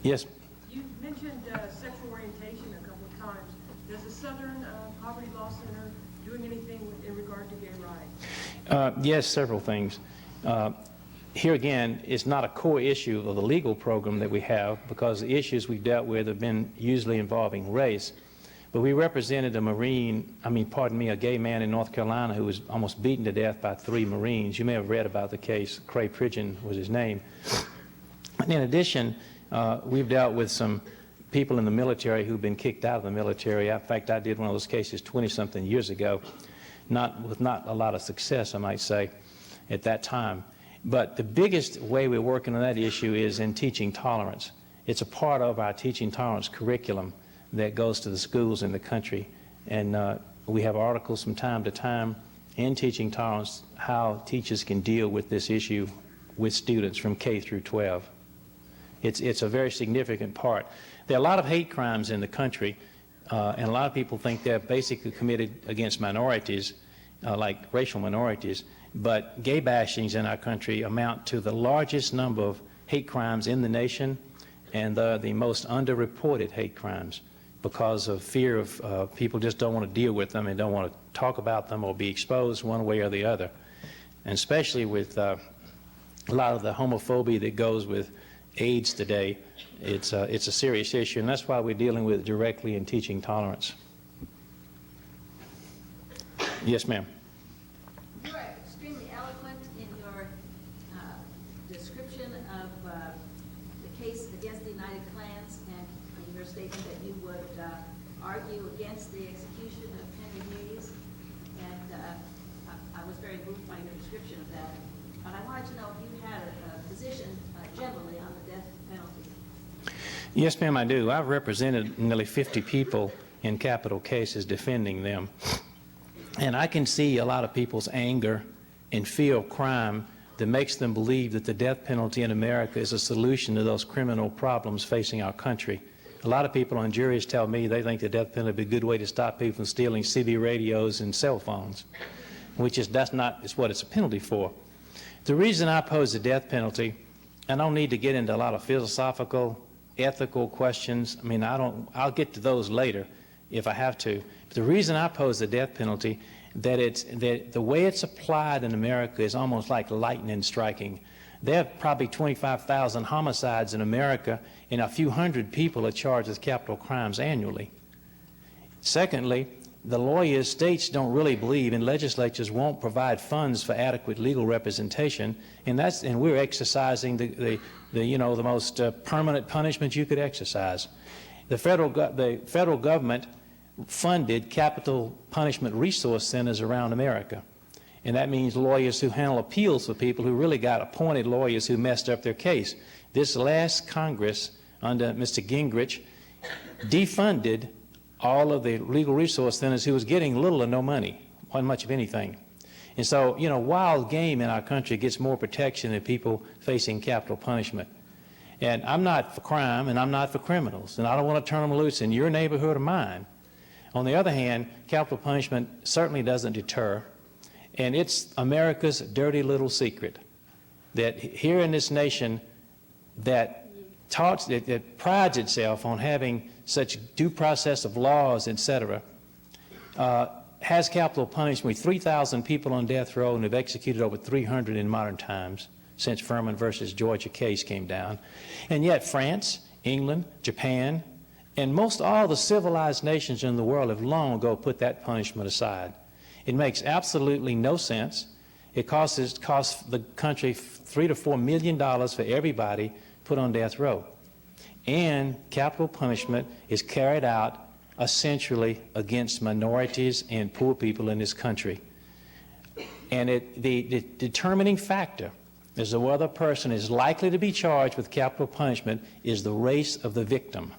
Yes? You mentioned sexual orientation a couple of times. Does the Southern Poverty Law Center doing anything in regard to gay rights? Yes, several things. Here again, it's not a core issue of the legal program that we have, because the issues we've dealt with have been usually involving race. But we represented a gay man in North Carolina who was almost beaten to death by 3 Marines. You may have read about the case. Cray Pridgeon was his name. And in addition, we've dealt with some people in the military who've been kicked out of the military. In fact, I did one of those cases 20-something years ago, with not a lot of success, I might say, at that time. But the biggest way we're working on that issue is in teaching tolerance. It's a part of our teaching tolerance curriculum that goes to the schools in the country. And we have articles from time to time in teaching tolerance, how teachers can deal with this issue with students from K through 12. It's a very significant part. There are a lot of hate crimes in the country, and a lot of people think they're basically committed against minorities, like racial minorities. But gay bashings in our country amount to the largest number of hate crimes in the nation, and the most underreported hate crimes, because of fear of people just don't want to deal with them and don't want to talk about them or be exposed one way or the other. And especially with a lot of the homophobia that goes with AIDS today, it's a serious issue, and that's why we're dealing with it directly in teaching tolerance. Yes, ma'am. You are extremely eloquent in your description of the case against the United Klans, and in your statement that you would argue against the execution of Henry Dees. And I was very moved by your description of that. But I wanted to know if you had a position generally on the death penalty. Yes, ma'am, I do. I've represented nearly 50 people in capital cases defending them. And I can see a lot of people's anger and fear of crime that makes them believe that the death penalty in America is a solution to those criminal problems facing our country. A lot of people on juries tell me they think the death penalty would be a good way to stop people from stealing CB radios and cell phones, which is what it's a penalty for. The reason I oppose the death penalty, I don't need to get into a lot of philosophical, ethical questions. I mean, I'll get to those later if I have to. But the reason I oppose the death penalty, that the way it's applied in America is almost like lightning striking. There are probably 25,000 homicides in America, and a few hundred people are charged with capital crimes annually. Secondly, the states don't really believe, and legislatures won't provide funds for adequate legal representation, and we're exercising the most permanent punishment you could exercise. The federal government funded capital punishment resource centers around America, and that means lawyers who handle appeals for people who really got appointed lawyers who messed up their case. This last Congress, under Mr. Gingrich, defunded all of the legal resource centers who was getting little or no money, wasn't much of anything. And so, wild game in our country gets more protection than people facing capital punishment. And I'm not for crime, and I'm not for criminals, and I don't want to turn them loose in your neighborhood or mine. On the other hand, capital punishment certainly doesn't deter, and it's America's dirty little secret that here in this nation that prides itself on having such due process of laws, etc., has capital punishment with 3,000 people on death row, and have executed over 300 in modern times since Furman versus Georgia case came down. And yet France, England, Japan, And most all the civilized nations in the world have long ago put that punishment aside. It makes absolutely no sense. It costs the country $3 to $4 million for everybody put on death row. And capital punishment is carried out essentially against minorities and poor people in this country. And the determining factor as to whether a person is likely to be charged with capital punishment is the race of the victim.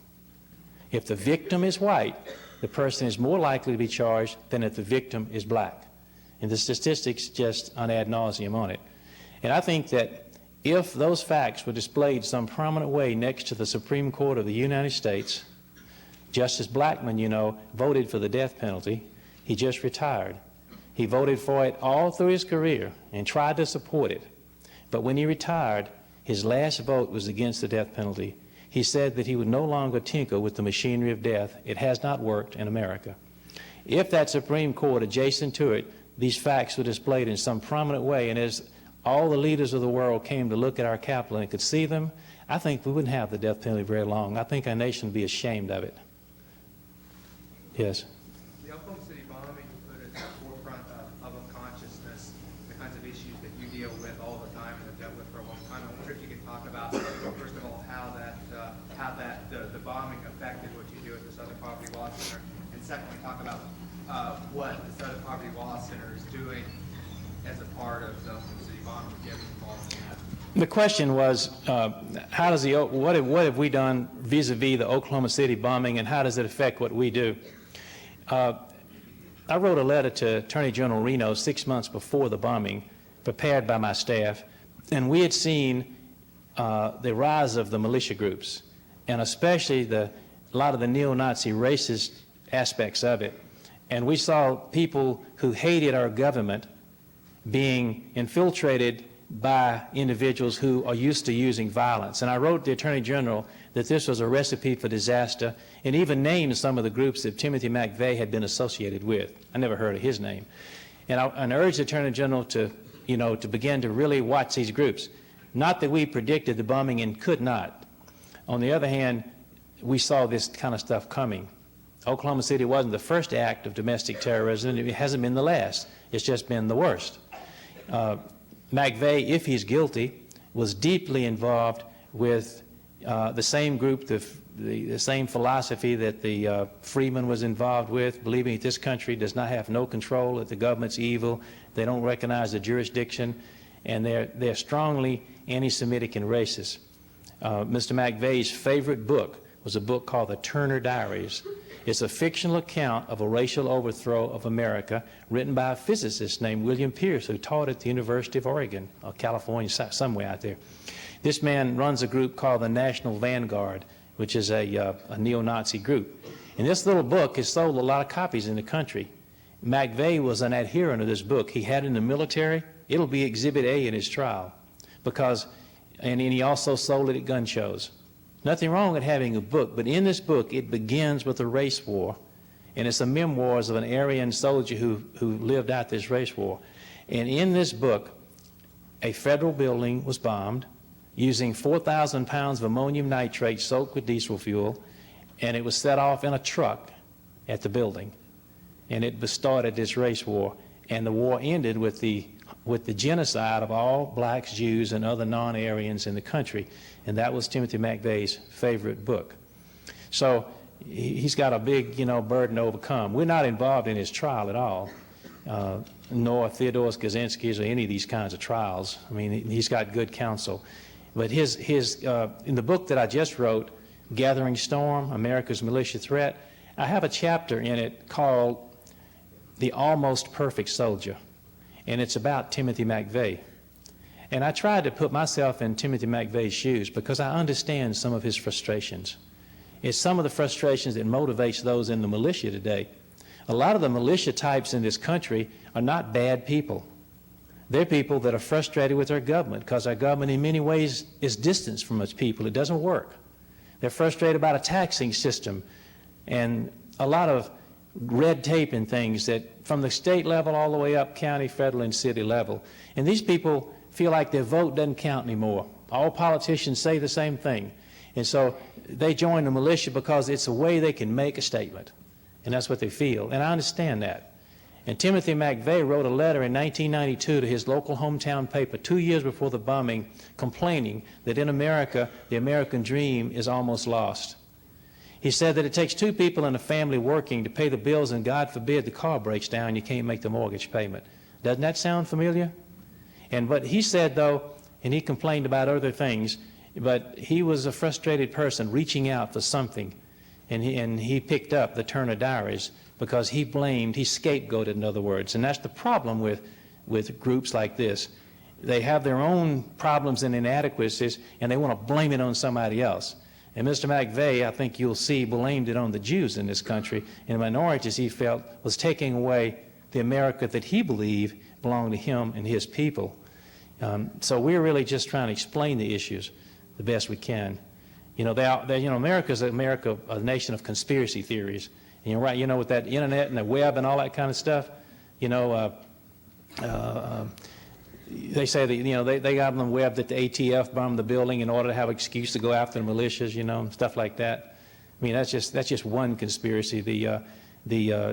If the victim is white, the person is more likely to be charged than if the victim is black. And the statistics just on ad nauseum on it. And I think that if those facts were displayed some prominent way next to the Supreme Court of the United States, Justice Blackmun, you know, voted for the death penalty. He just retired. He voted for it all through his career and tried to support it. But when he retired, his last vote was against the death penalty. He said that he would no longer tinker with the machinery of death. It has not worked in America. If that Supreme Court adjacent to it, these facts were displayed in some prominent way, and as all the leaders of the world came to look at our Capitol and could see them, I think we wouldn't have the death penalty very long. I think our nation would be ashamed of it. Yes? The Oklahoma City bombing put at the forefront of public consciousness the kinds of issues that you deal with all the time and have dealt with for a long time. I wonder if you could talk about, first of all, how the bombing affected what you do at the Southern Poverty Law Center, and secondly, talk about what the Southern Poverty Law Center is doing as a part of the Oklahoma City bombing, if you have any involvement in that. The question was, what have we done vis-a-vis the Oklahoma City bombing, and how does it affect what we do? I wrote a letter to Attorney General Reno 6 months before the bombing, prepared by my staff, and we had seen the rise of the militia groups, and especially a lot of the neo-Nazi racist aspects of it. And we saw people who hated our government being infiltrated by individuals who are used to using violence. And I wrote the Attorney General that this was a recipe for disaster, and even named some of the groups that Timothy McVeigh had been associated with. I never heard of his name. And I urged the Attorney General to begin to really watch these groups. Not that we predicted the bombing and could not. On the other hand, we saw this kind of stuff coming. Oklahoma City wasn't the first act of domestic terrorism. It hasn't been the last. It's just been the worst. McVeigh, if he's guilty, was deeply involved with the same group, the same philosophy that the Freeman was involved with, believing that this country does not have no control, that the government's evil, they don't recognize the jurisdiction, and they're strongly anti-Semitic and racist. Mr. McVeigh's favorite book was a book called The Turner Diaries. It's a fictional account of a racial overthrow of America written by a physicist named William Pierce, who taught at the University of Oregon, or California, somewhere out there. This man runs a group called the National Vanguard, which is a neo-Nazi group. And this little book has sold a lot of copies in the country. McVeigh was an adherent of this book. He had it in the military. It'll be Exhibit A in his trial, and he also sold it at gun shows. Nothing wrong with having a book, but in this book, it begins with a race war, and it's the memoirs of an Aryan soldier who lived out this race war. And in this book, a federal building was bombed using 4,000 pounds of ammonium nitrate soaked with diesel fuel, and it was set off in a truck at the building. And it started this race war, and the war ended with the genocide of all blacks, Jews, and other non-Aryans in the country. And that was Timothy McVeigh's favorite book. So he's got a big, burden to overcome. We're not involved in his trial at all, nor Theodore Kaczynski's or any of these kinds of trials. I mean, he's got good counsel. But in the book that I just wrote, Gathering Storm, America's Militia Threat, I have a chapter in it called The Almost Perfect Soldier. And it's about Timothy McVeigh. And I tried to put myself in Timothy McVeigh's shoes because I understand some of his frustrations. It's some of the frustrations that motivates those in the militia today. A lot of the militia types in this country are not bad people. They're people that are frustrated with our government because our government in many ways is distanced from its people. It doesn't work. They're frustrated about a taxing system and a lot of red tape and things that from the state level all the way up, county, federal, and city level. And these people feel like their vote doesn't count anymore. All politicians say the same thing. And so they join the militia because it's a way they can make a statement. And that's what they feel. And I understand that. And Timothy McVeigh wrote a letter in 1992 to his local hometown paper 2 years before the bombing, complaining that in America, the American dream is almost lost. He said that it takes two people in a family working to pay the bills, and God forbid the car breaks down, you can't make the mortgage payment. Doesn't that sound familiar? But he said, though, and he complained about other things, but he was a frustrated person reaching out for something. And he picked up the Turner Diaries because he scapegoated, in other words. And that's the problem with groups like this. They have their own problems and inadequacies, and they want to blame it on somebody else. And Mr. McVeigh, I think you'll see, blamed it on the Jews in this country, and the minorities, he felt, was taking away the America that he believed belonged to him and his people. So we're really just trying to explain the issues the best we can. America's a nation of conspiracy theories. And you're right, with that internet and the web and all that kind of stuff, they say that, they got on the web that the ATF bombed the building in order to have an excuse to go after the militias, stuff like that. I mean, that's just one conspiracy. The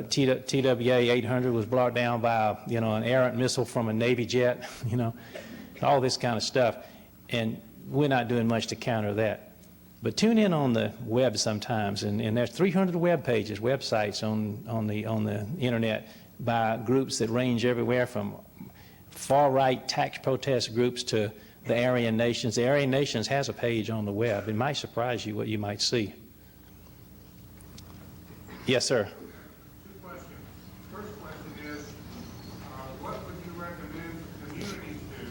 TWA 800 was brought down by, an errant missile from a Navy jet, all this kind of stuff. And we're not doing much to counter that. But tune in on the web sometimes, and there's 300 websites on the internet by groups that range everywhere from far-right tax protest groups to the Aryan Nations. The Aryan Nations has a page on the web. It might surprise you what you might see. Yes, sir. Two questions. First question is, what would you recommend communities do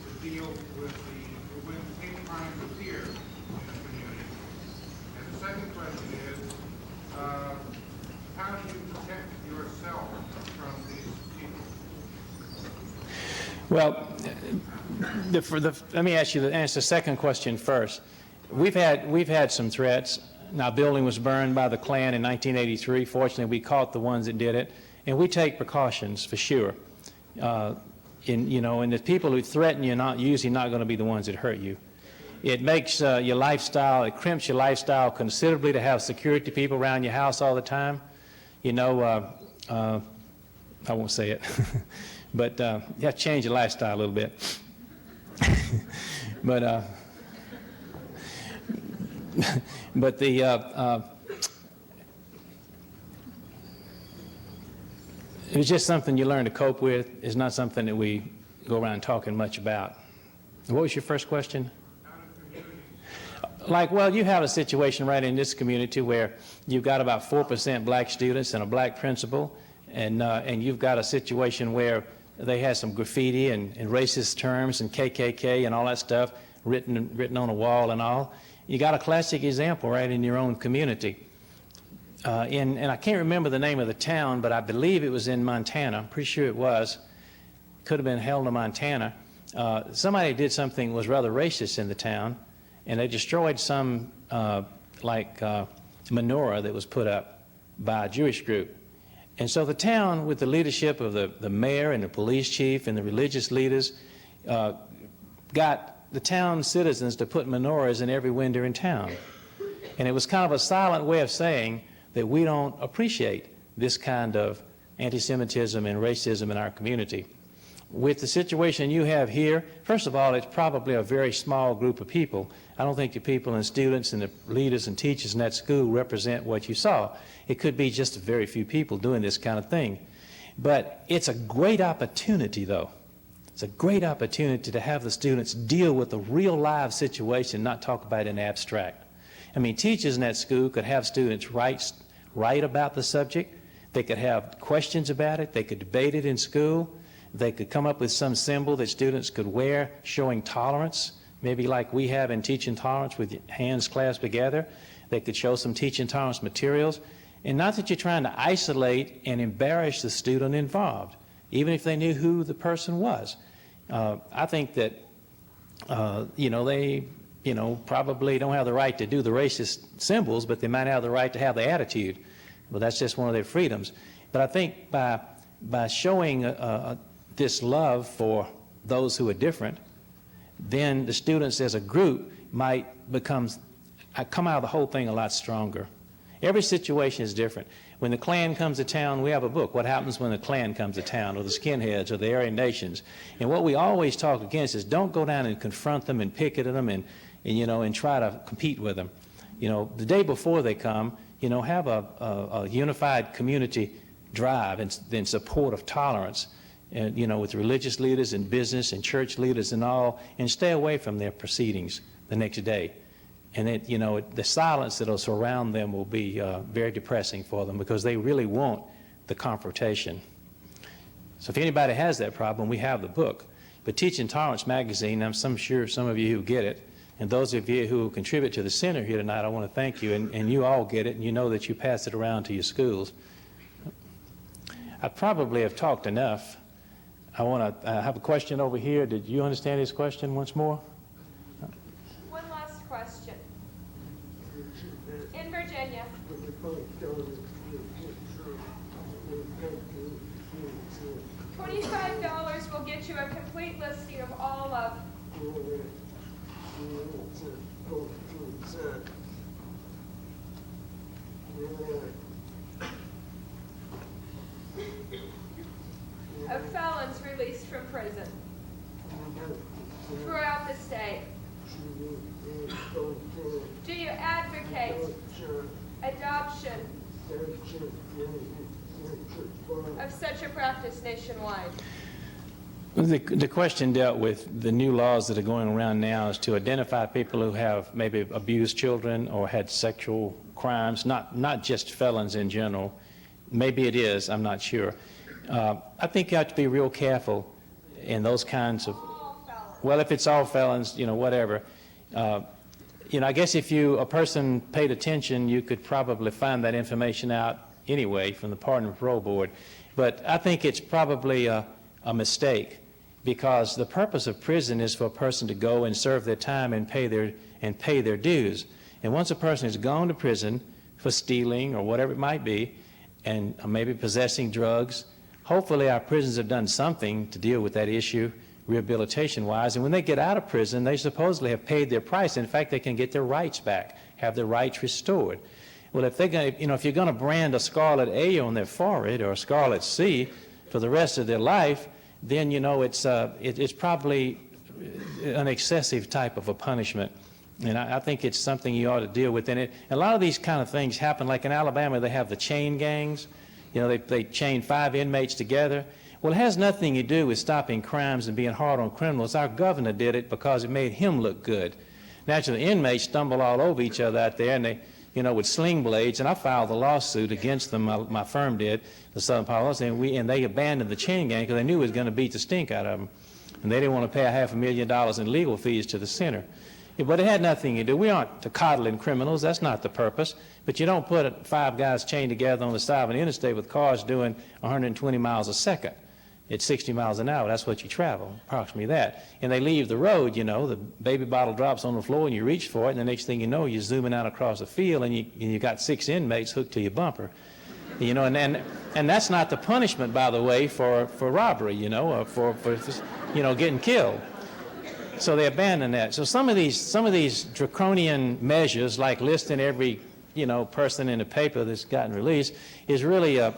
to deal with when hate crimes appear in the community? And the second question is, how do you protect yourself from these people? Well, let me answer the second question first. We've had some threats. Our building was burned by the Klan in 1983. Fortunately, we caught the ones that did it, and we take precautions for sure. And the people who threaten you are usually not going to be the ones that hurt you. It makes your lifestyle, it crimps your lifestyle considerably to have security people around your house all the time. I won't say it, but you have to change your lifestyle a little bit. But it's just something you learn to cope with. It's not something that we go around talking much about. What was your first question? You have a situation right in this community where you've got about 4% black students and a black principal, and you've got a situation where they had some graffiti and racist terms and KKK and all that stuff written on a wall and all. You got a classic example right in your own community. And I can't remember the name of the town, but I believe it was in Montana. I'm pretty sure it was. Could have been Helena, Montana. Somebody did something that was rather racist in the town, and they destroyed some menorah that was put up by a Jewish group. And so the town, with the leadership of the mayor and the police chief and the religious leaders, got the town citizens to put menorahs in every window in town. And it was kind of a silent way of saying that we don't appreciate this kind of anti-Semitism and racism in our community. With the situation you have here, first of all, it's probably a very small group of people. I don't think the people and students and the leaders and teachers in that school represent what you saw. It could be just a very few people doing this kind of thing. But it's a great opportunity, though. It's a great opportunity to have the students deal with a real live situation, not talk about it in abstract. I mean, teachers in that school could have students write about the subject. They could have questions about it. They could debate it in school. They could come up with some symbol that students could wear showing tolerance, maybe like we have in Teaching Tolerance with hands clasped together. They could show some teaching tolerance materials. And not that you're trying to isolate and embarrass the student involved, even if they knew who the person was. I think that, they, probably don't have the right to do the racist symbols, but they might have the right to have the attitude. Well, that's just one of their freedoms. But I think by showing this love for those who are different, then the students as a group might come out of the whole thing a lot stronger. Every situation is different. When the Klan comes to town, we have a book, What Happens When the Klan Comes to Town, or the Skinheads, or the Aryan Nations. And what we always talk against is don't go down and confront them and picket at them and try to compete with them. The day before they come, have a unified community drive in support of tolerance, and, with religious leaders and business and church leaders and all, and stay away from their proceedings the next day. And the silence that will surround them will be very depressing for them, because they really want the confrontation. So if anybody has that problem, we have the book. But Teaching Tolerance magazine, I'm sure some of you who get it, and those of you who contribute to the center here tonight, I want to thank you. And you all get it, and you know that you pass it around to your schools. I probably have talked enough. I want to have a question over here. Did you understand his question once more? One last question. In Virginia, $25 will get you a complete listing of all of felons released from prison throughout the state. Do you advocate adoption of such a practice nationwide? The question dealt with the new laws that are going around now is to identify people who have maybe abused children or had sexual crimes, not just felons in general. Maybe it is, I'm not sure. I think you have to be real careful in those kinds of, well, if it's all felons, whatever. I guess if a person paid attention, you could probably find that information out anyway from the Pardon and Parole Board. But I think it's probably a mistake, because the purpose of prison is for a person to go and serve their time and pay their dues. And once a person has gone to prison for stealing or whatever it might be, and maybe possessing drugs, hopefully our prisons have done something to deal with that issue rehabilitation-wise. And when they get out of prison, they supposedly have paid their price. In fact, they can get their rights back, have their rights restored. Well, if if you're going to brand a scarlet A on their forehead or a scarlet C for the rest of their life, then it's probably an excessive type of a punishment. And I think it's something you ought to deal with. And a lot of these kind of things happen, like in Alabama, they have the chain gangs. They chain 5 inmates together. Well, it has nothing to do with stopping crimes and being hard on criminals. Our governor did it because it made him look good. Naturally, the inmates stumble all over each other out there, and they, with sling blades, and I filed a lawsuit against them, my firm did, the Southern Policy, and they abandoned the chain gang because they knew it was going to beat the stink out of them. And they didn't want to pay $500,000 in legal fees to the center. But it had nothing to do. We aren't coddling criminals. That's not the purpose. But you don't put 5 guys chained together on the side of an interstate with cars doing 120 miles a second. It's 60 miles an hour. That's what you travel, approximately that. And they leave the road, the baby bottle drops on the floor and you reach for it, and the next thing you know, you're zooming out across the field and you got 6 inmates hooked to your bumper. And that's not the punishment, by the way, for robbery, or for getting killed. So they abandon that. So some of these draconian measures, like listing every person in the paper that's gotten released, is really a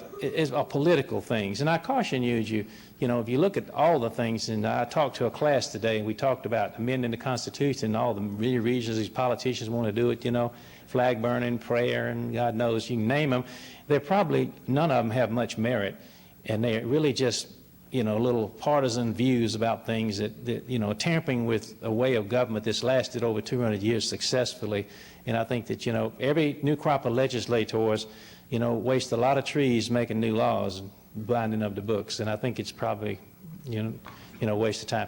political things. And I caution you, if you look at all the things, and I talked to a class today, and we talked about amending the Constitution and all the reasons these politicians want to do it, flag burning, prayer, and God knows, you can name them. They're probably, none of them have much merit, and they're really just little partisan views about things that tampering with a way of government that's lasted over 200 years successfully. And I think that, every new crop of legislators, waste a lot of trees making new laws and binding up the books. And I think it's probably, a waste of time.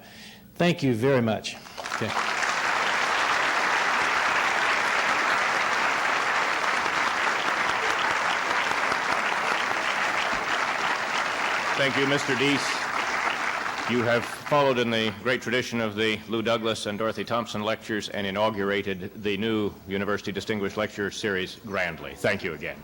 Thank you very much. Okay. Thank you, Mr. Dees. You have followed in the great tradition of the Lou Douglas and Dorothy Thompson lectures and inaugurated the new University Distinguished Lecture Series grandly. Thank you again.